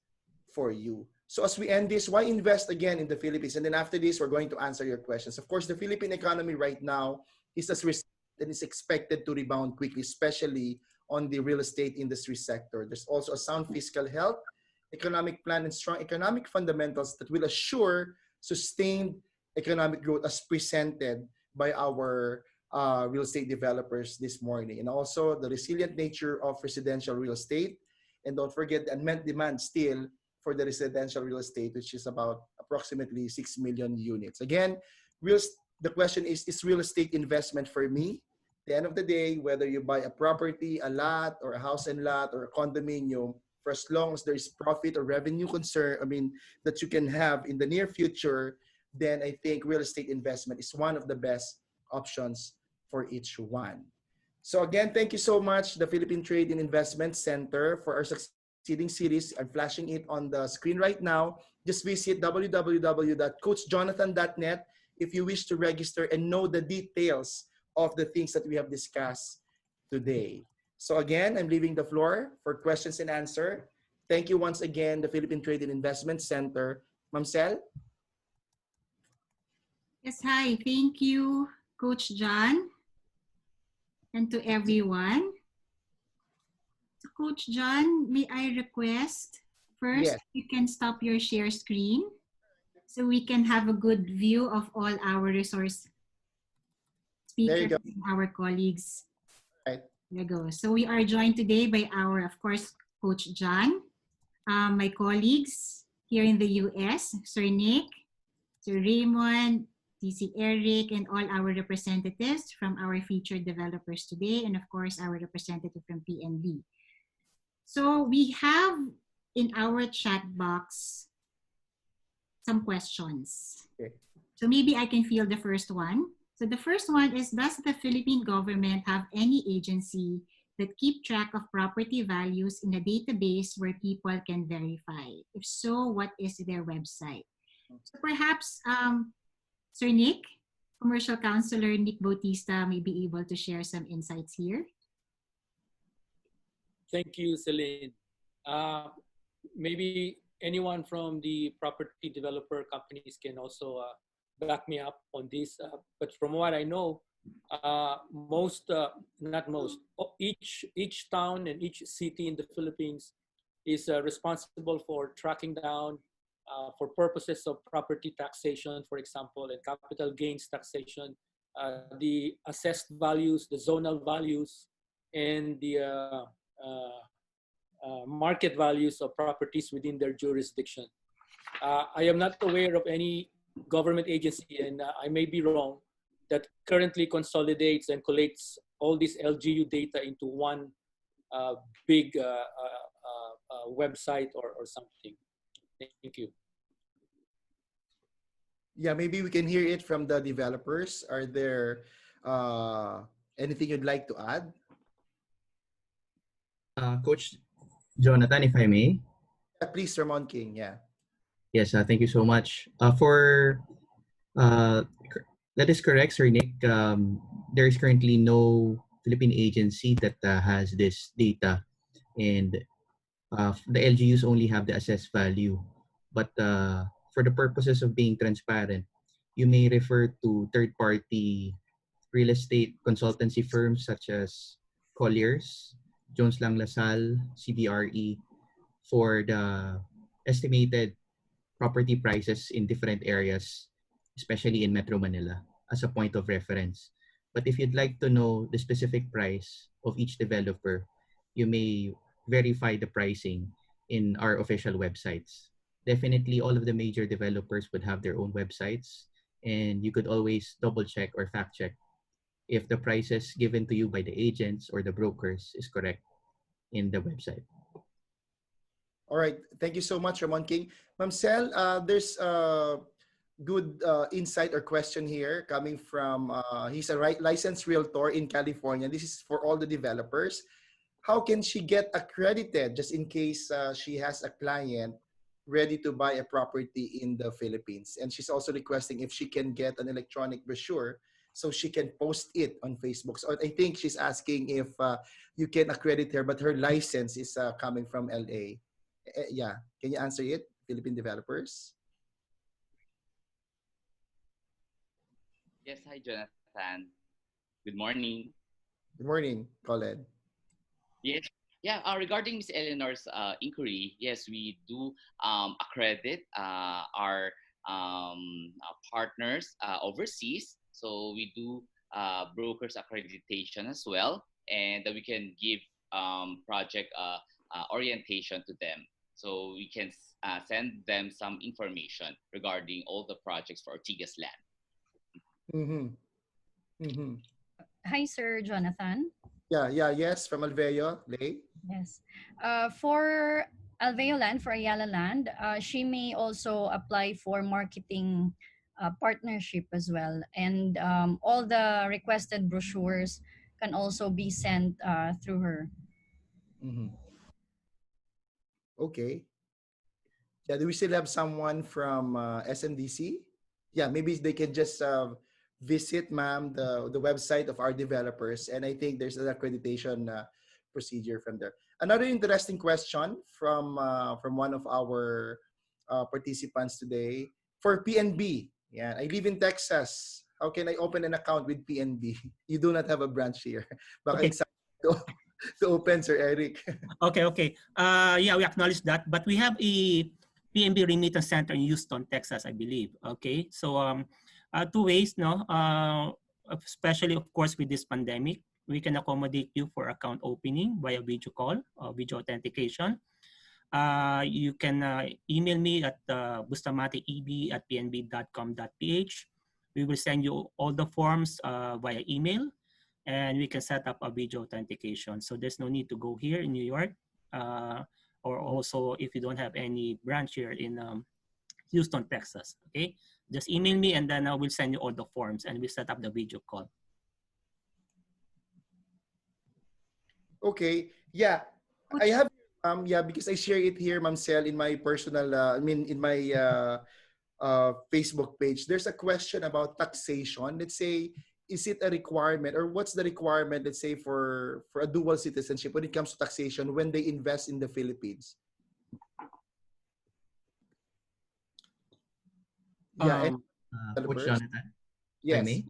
for you. So as we end this, why invest again in the Philippines? And then after this, we're going to answer your questions. Of course, the Philippine economy right now is as resilient and is expected to rebound quickly, especially on the real estate industry sector. There's also a sound fiscal health, economic plan, and strong economic fundamentals that will assure sustained economic growth as presented by our real estate developers this morning. And also the resilient nature of residential real estate. And don't forget the unmet demand still for the residential real estate, which is about approximately 6 million units. Again, the question is real estate investment for me? At the end of the day, whether you buy a property, a lot, or a house and lot, or a condominium, for as long as there is profit or revenue that you can have in the near future, then I think real estate investment is one of the best options for each one. So again, thank you so much, the Philippine Trade and Investment Center, for our succeeding series. I'm flashing it on the screen right now. Just visit www.coachjonathan.net if you wish to register and know the details of the things that we have discussed today. So again, I'm leaving the floor for questions and answer. Thank you once again, the Philippine Trade and Investment Center. Ma'am Sel? Yes, hi. Thank you, Coach John, and to everyone. So Coach John, may I request first, Yes. you can stop your share screen so we can have a good view of all our resource speakers and our colleagues. Right. There you go. So we are joined today by our, of course, Coach John, my colleagues here in the US, Sir Nick, Sir Raymond, TC Eric, and all our representatives from our featured developers today, and of course, our representative from PNB. So we have in our chat box some questions. Okay. So maybe I can field the first one. So the first one is, does the Philippine government have any agency that keep track of property values in a database where people can verify? If so, what is their website? So perhaps Sir Nick, Commercial Counselor Nick Bautista, may be able to share some insights here. Thank you, Celine. Maybe anyone from the property developer companies can also back me up on this. But from what I know, each town and each city in the Philippines is responsible for tracking down for purposes of property taxation, for example, and capital gains taxation, the assessed values, the zonal values, and the market values of properties within their jurisdiction. I am not aware of any government agency, and I may be wrong, that currently consolidates and collates all this LGU data into one big website or something. Thank you. Yeah, maybe we can hear it from the developers. Are there anything you'd like to add? Coach Jonathan, if I may. Yeah, please, Ramon King. Yeah. Yes, thank you so much. That is correct, Sir Nick. There is currently no Philippine agency that has this data, and The LGUs only have the assessed value. But for the purposes of being transparent, you may refer to third-party real estate consultancy firms such as Colliers, Jones Lang LaSalle, CBRE for the estimated property prices in different areas, especially in Metro Manila, as a point of reference. But if you'd like to know the specific price of each developer, you may verify the pricing in our official websites. Definitely, all of the major developers would have their own websites, and you could always double check or fact check if the prices given to you by the agents or the brokers is correct in the website. All right. Thank you so much, Ramon King. Ma'am Sel, there's a good insight or question here coming from, he's a licensed realtor in California. This is for all the developers. How can she get accredited just in case she has a client ready to buy a property in the Philippines? And she's also requesting if she can get an electronic brochure so she can post it on Facebook. So I think she's asking if you can accredit her, but her license is coming from LA. Yeah, can you answer it, Philippine developers? Yes, hi Jonathan. Good morning. Good morning, Colin. Yes, yeah. Regarding Miss Eleanor's inquiry, yes, we do accredit our partners overseas. So we do brokers accreditation as well, and that we can give project orientation to them. So we can send them some information regarding all the projects for Ortigas Land. Mm-hmm. Mm-hmm. Hi, Sir Jonathan. Yes, from Alveo, Lay. Yes. For Alveo Land, for Ayala Land, she may also apply for marketing partnership as well. And all the requested brochures can also be sent through her. Mm-hmm. Okay. Yeah, do we still have someone from SMDC? Yeah, maybe they can just visit, ma'am, the website of our developers, and I think there's an accreditation procedure from there. Another interesting question from one of our participants today for PNB. Yeah, I live in Texas. How can I open an account with PNB? You do not have a branch here. Baka Okay. excited to open, Sir Eric. Okay. Yeah, we acknowledge that, but we have a PNB Remittance Center in Houston, Texas, I believe. Okay, so two ways, no, especially of course with this pandemic, we can accommodate you for account opening via video call or video authentication. You can email me at bustamatieb@pnb.com.ph. We will send you all the forms via email, and we can set up a video authentication. So there's no need to go here in New York, or also if you don't have any branch here in Houston, Texas. Okay, just email me, and then I will send you all the forms, and we set up the video call. Okay. Yeah. I have because I share it here, Ma'am Sel, in my personal in my Facebook page. There's a question about taxation. Let's say, is it a requirement, or what's the requirement, let's say, for a dual citizenship when it comes to taxation when they invest in the Philippines? Yeah. Coach Jonathan, yes. I may?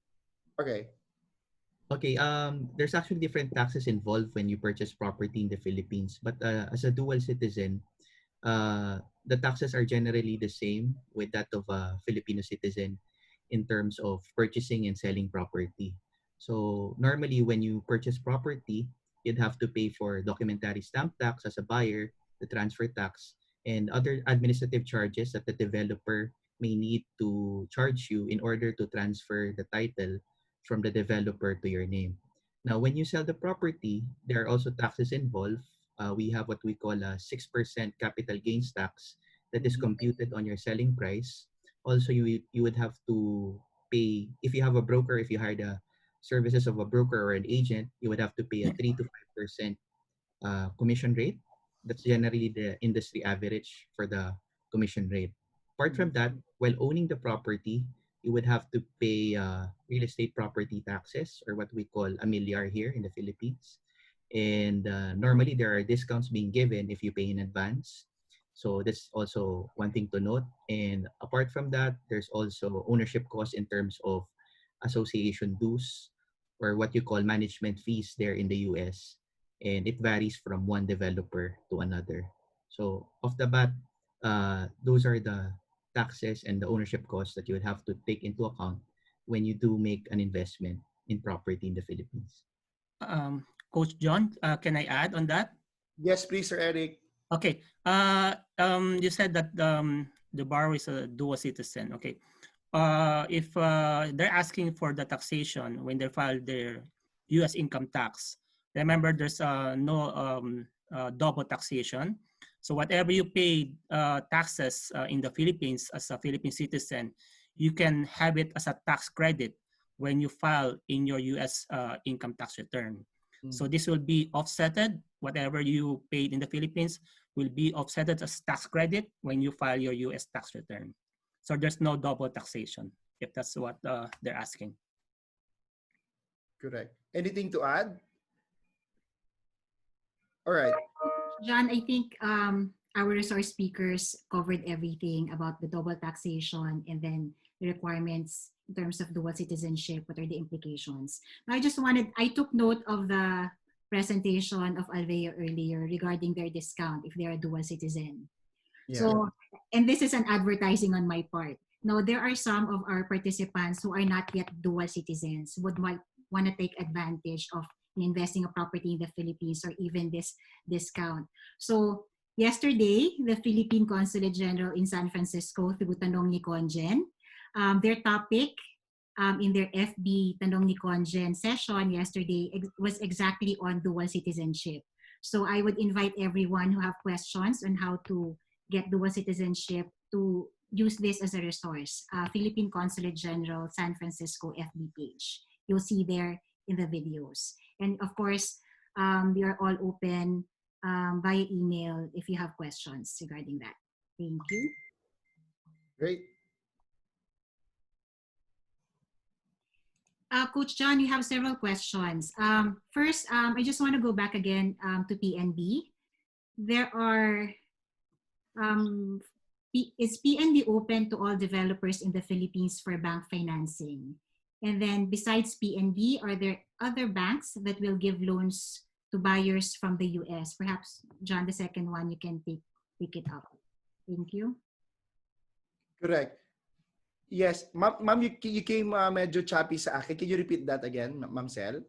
Okay. Okay, there's actually different taxes involved when you purchase property in the Philippines. But as a dual citizen, the taxes are generally the same with that of a Filipino citizen in terms of purchasing and selling property. So normally when you purchase property, you'd have to pay for documentary stamp tax as a buyer, the transfer tax, and other administrative charges that the developer may need to charge you in order to transfer the title from the developer to your name. Now, when you sell the property, there are also taxes involved. We have what we call a 6% capital gains tax that is computed on your selling price. Also, you would have to pay, if you have a broker, if you hire the services of a broker or an agent, you would have to pay a 3 to 5% commission rate. That's generally the industry average for the commission rate. Apart from that, while owning the property, you would have to pay real estate property taxes, or what we call amilyar here in the Philippines. And normally there are discounts being given if you pay in advance. So that's also one thing to note. And apart from that, there's also ownership costs in terms of association dues or what you call management fees there in the US. And it varies from one developer to another. So off the bat, those are the taxes and the ownership costs that you would have to take into account when you do make an investment in property in the Philippines. Coach John, can I add on that? Yes, please, Sir Eric. Okay. You said that the borrower is a dual citizen. Okay. If they're asking for the taxation when they file their U.S. income tax, remember there's no double taxation. So whatever you pay taxes in the Philippines as a Philippine citizen, you can have it as a tax credit when you file in your U.S. Income tax return. So this will be offsetted. Whatever you paid in the Philippines will be offsetted as tax credit when you file your U.S. tax return. So there's no double taxation, if that's what they're asking. Correct. Anything to add? All right. John, I think our resource speakers covered everything about the double taxation and then the requirements in terms of dual citizenship. What are the implications? I took note of the presentation of Alveo earlier regarding their discount if they're a dual citizen. Yeah. So, and this is an advertising on my part. Now, there are some of our participants who are not yet dual citizens, might want to take advantage of investing a property in the Philippines or even this discount. So, yesterday, the Philippine Consulate General in San Francisco, through Tanong ni Conjen, their topic in their FB Tanong ni Conjen session yesterday was exactly on dual citizenship. So, I would invite everyone who have questions on how to get dual citizenship to use this as a resource. Philippine Consulate General San Francisco FB page. You'll see there in the videos. And of course, we are all open via email if you have questions regarding that. Thank you. Great. Coach John, you have several questions. First, I just want to go back again to PNB. There are is PNB open to all developers in the Philippines for bank financing? And then besides PNB, are there other banks that will give loans to buyers from the US? Perhaps, John, the second one, you can pick it up. Thank you. Correct. Yes. Ma'am, you came medyo choppy sa akin. Can you repeat that again, Ma'am Sel?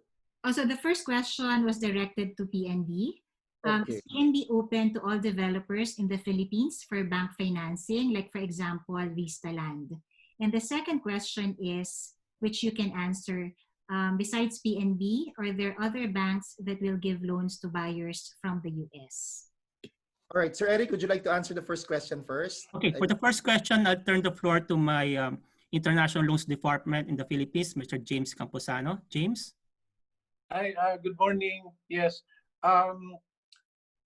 Also, the first question was directed to PNB. Okay. Is PNB open to all developers in the Philippines for bank financing, like for example, Vista Land? And the second question is, which you can answer, besides PNB, are there other banks that will give loans to buyers from the US? All right. Sir Eric, would you like to answer the first question first? Okay, for the first question, I'll turn the floor to my International Loans Department in the Philippines, Mr. James Camposano. James? Hi, good morning. Yes.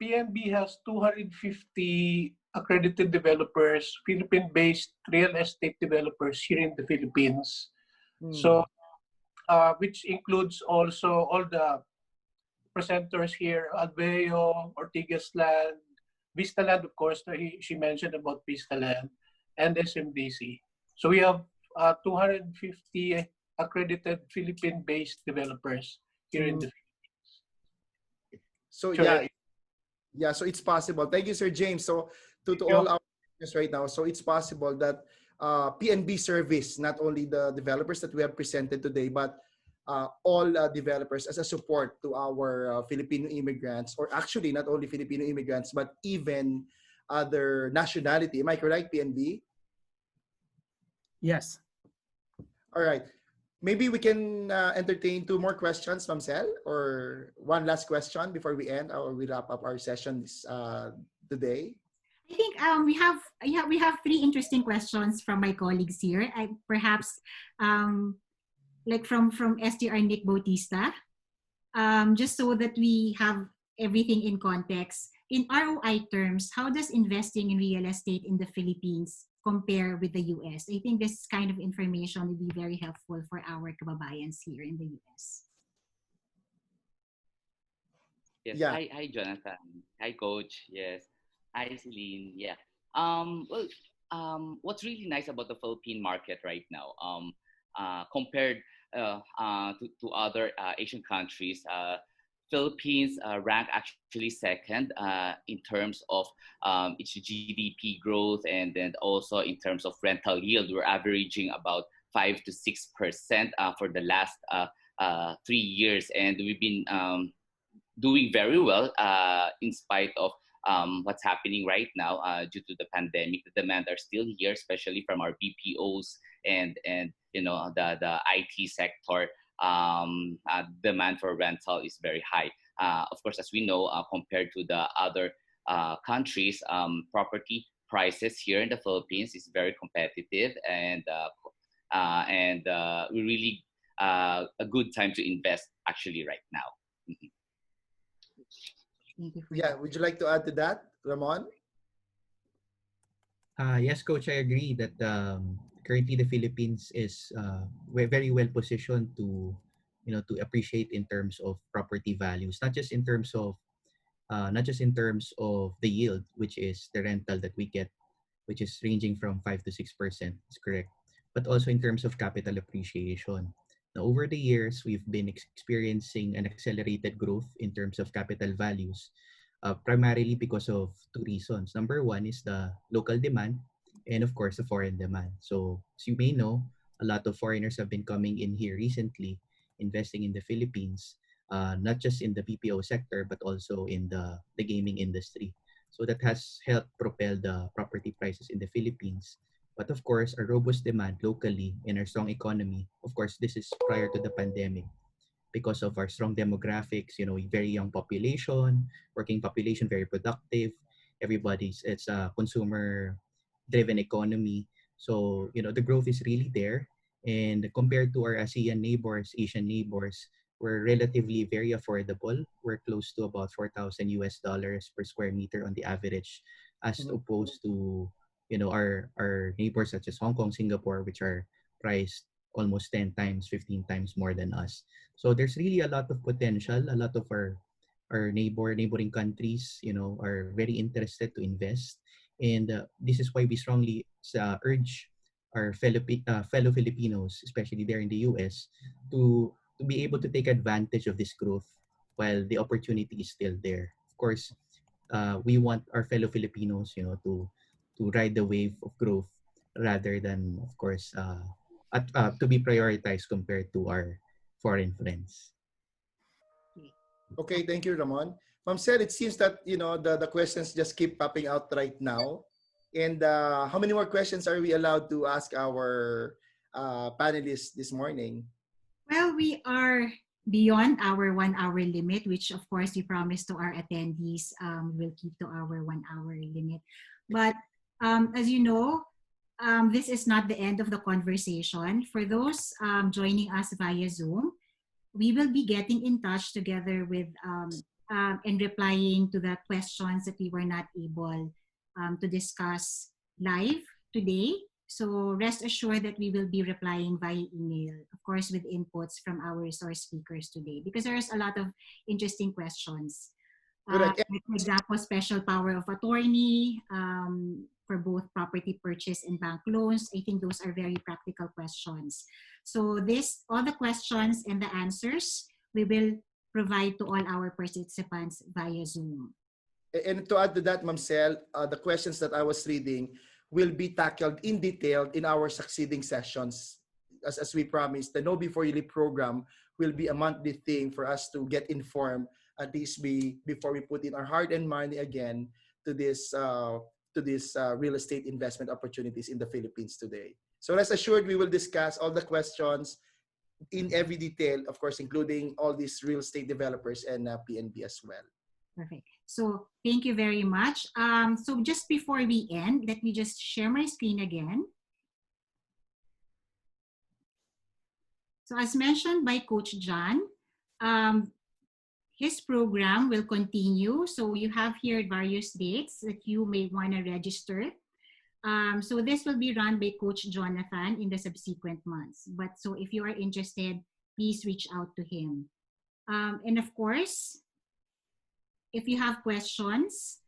PNB has 250 accredited developers, Philippine-based real estate developers here in the Philippines. So, which includes also all the presenters here, Alveo, Ortigas Land, Vista Land, of course, she mentioned about Vista Land, and SMDC. So we have 250 accredited Philippine-based developers here in the Philippines. So Sure. yeah, so it's possible. Thank you, Sir James. So to all our listeners right now, so it's possible that PNB service not only the developers that we have presented today, but all developers as a support to our Filipino immigrants, or actually not only Filipino immigrants, but even other nationality. Am I correct, PNB? Yes. All right. Maybe we can entertain two more questions, Ma'am Sel, or one last question before we end or we wrap up our session today. I think we have three interesting questions from my colleagues here. Perhaps like from STR Nick Bautista, just so that we have everything in context. In ROI terms, how does investing in real estate in the Philippines compare with the US? I think this kind of information would be very helpful for our kababayans here in the US. Yes. Yeah. Hi, Jonathan. Hi, Coach. Yes. Hi, Celine. Yeah. Well, what's really nice about the Philippine market right now, compared to other Asian countries, Philippines rank actually second in terms of its GDP growth, and then also in terms of rental yield. We're averaging about 5 to 6% for the last 3 years, and we've been doing very well in spite of what's happening right now due to the pandemic. The demand are still here, especially from our BPOs and the IT sector. Demand for rental is very high. Of course, as we know, compared to the other countries, property prices here in the Philippines is very competitive, and we really a good time to invest actually right now. Mhm. Thank you for Yeah. that. Would you like to add to that, Ramon? Yes, Coach, I agree that currently the Philippines is we're very well positioned to, to appreciate in terms of property values, not just in terms of the yield, which is the rental that we get, which is ranging from 5 to 6%. Is correct, but also in terms of capital appreciation. Now, over the years, we've been experiencing an accelerated growth in terms of capital values, primarily because of two reasons. Number one is the local demand, and of course, the foreign demand. So, as you may know, a lot of foreigners have been coming in here recently, investing in the Philippines, not just in the BPO sector, but also in the gaming industry. So that has helped propel the property prices in the Philippines. But of course, a robust demand locally and our strong economy, of course, this is prior to the pandemic because of our strong demographics, very young population, working population, very productive. It's a consumer driven economy. So, the growth is really there. And compared to our ASEAN neighbors, Asian neighbors, we're relatively very affordable. We're close to about 4,000 US dollars per square meter on the average, as Mhm. opposed to, our neighbors such as Hong Kong, Singapore, which are priced almost 10 times, 15 times more than us. So there's really a lot of potential. A lot of our neighboring countries, are very interested to invest, and this is why we strongly urge our fellow Filipinos, especially there in the U.S., to be able to take advantage of this growth while the opportunity is still there. Of course, we want our fellow Filipinos, to ride the wave of growth rather than, of course, to be prioritized compared to our foreign friends. Okay, thank you, Ramon. Ma'am Sel, it seems that the questions just keep popping out right now. And how many more questions are we allowed to ask our panelists this morning? Well, we are beyond our 1 hour limit, which of course we promised to our attendees we'll keep to our 1 hour limit. But as you know, this is not the end of the conversation. For those joining us via Zoom, we will be getting in touch together with and replying to the questions that we were not able to discuss live today. So rest assured that we will be replying via email, of course, with inputs from our resource speakers today, because there's a lot of interesting questions. Correct. For example, special power of attorney for both property purchase and bank loans. I think those are very practical questions. So all the questions and the answers, we will provide to all our participants via Zoom. And to add to that, Ma'am Sel, the questions that I was reading will be tackled in detail in our succeeding sessions. As we promised, the Know Before You Leave program will be a monthly thing for us to get informed, at least before we put in our heart and money again to this real estate investment opportunities in the Philippines today. So rest assured, we will discuss all the questions in every detail, of course, including all these real estate developers and PNB as well. Perfect. So thank you very much. So just before we end, let me just share my screen again. So as mentioned by Coach John, his program will continue. So you have here various dates that you may want to register. So this will be run by Coach Jonathan in the subsequent months. But so if you are interested, please reach out to him. And of course, if you have questions,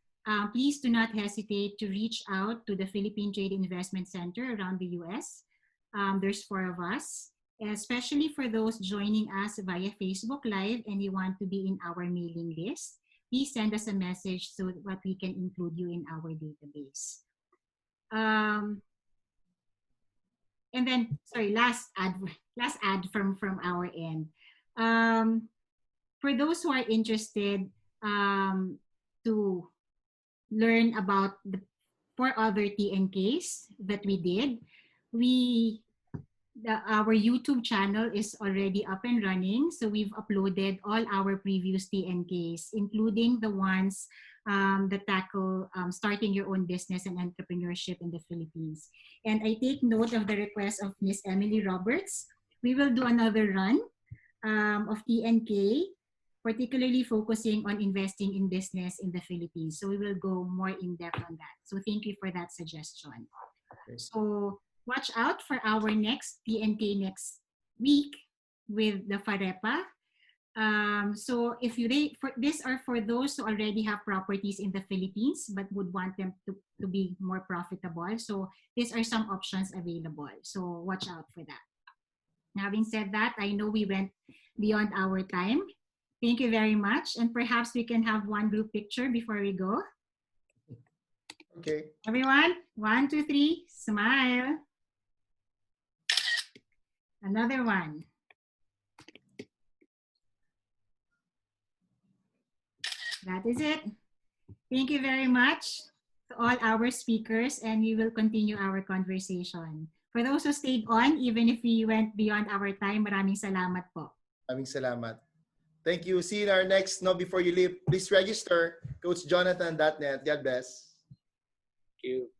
please do not hesitate to reach out to the Philippine Trade Investment Center around the US. There's 4 of us, especially for those joining us via Facebook Live and you want to be in our mailing list. Please send us a message so that we can include you in our database. And then, sorry, last ad from our end. For those who are interested to learn about the 4 other TNKs that we did, our YouTube channel is already up and running. So we've uploaded all our previous TNKs, including the ones that tackle starting your own business and entrepreneurship in the Philippines. And I take note of the request of Miss Emily Roberts. We will do another run of TNK, particularly focusing on investing in business in the Philippines. So we will go more in depth on that. So thank you for that suggestion. Okay. So watch out for our next TNK next week with the FAREPA. So if you these are for those who already have properties in the Philippines but would want them to be more profitable. So these are some options available. So watch out for that. Having said that, I know we went beyond our time. Thank you very much. And perhaps we can have one group picture before we go. Okay. Everyone, 1, 2, 3, smile. Another one. That is it. Thank you very much to all our speakers, and we will continue our conversation. For those who stayed on, even if we went beyond our time, maraming salamat po. Maraming salamat. Thank you. See you in our next No Before You Leave. Please register coachjonathan.net. God bless. Thank you.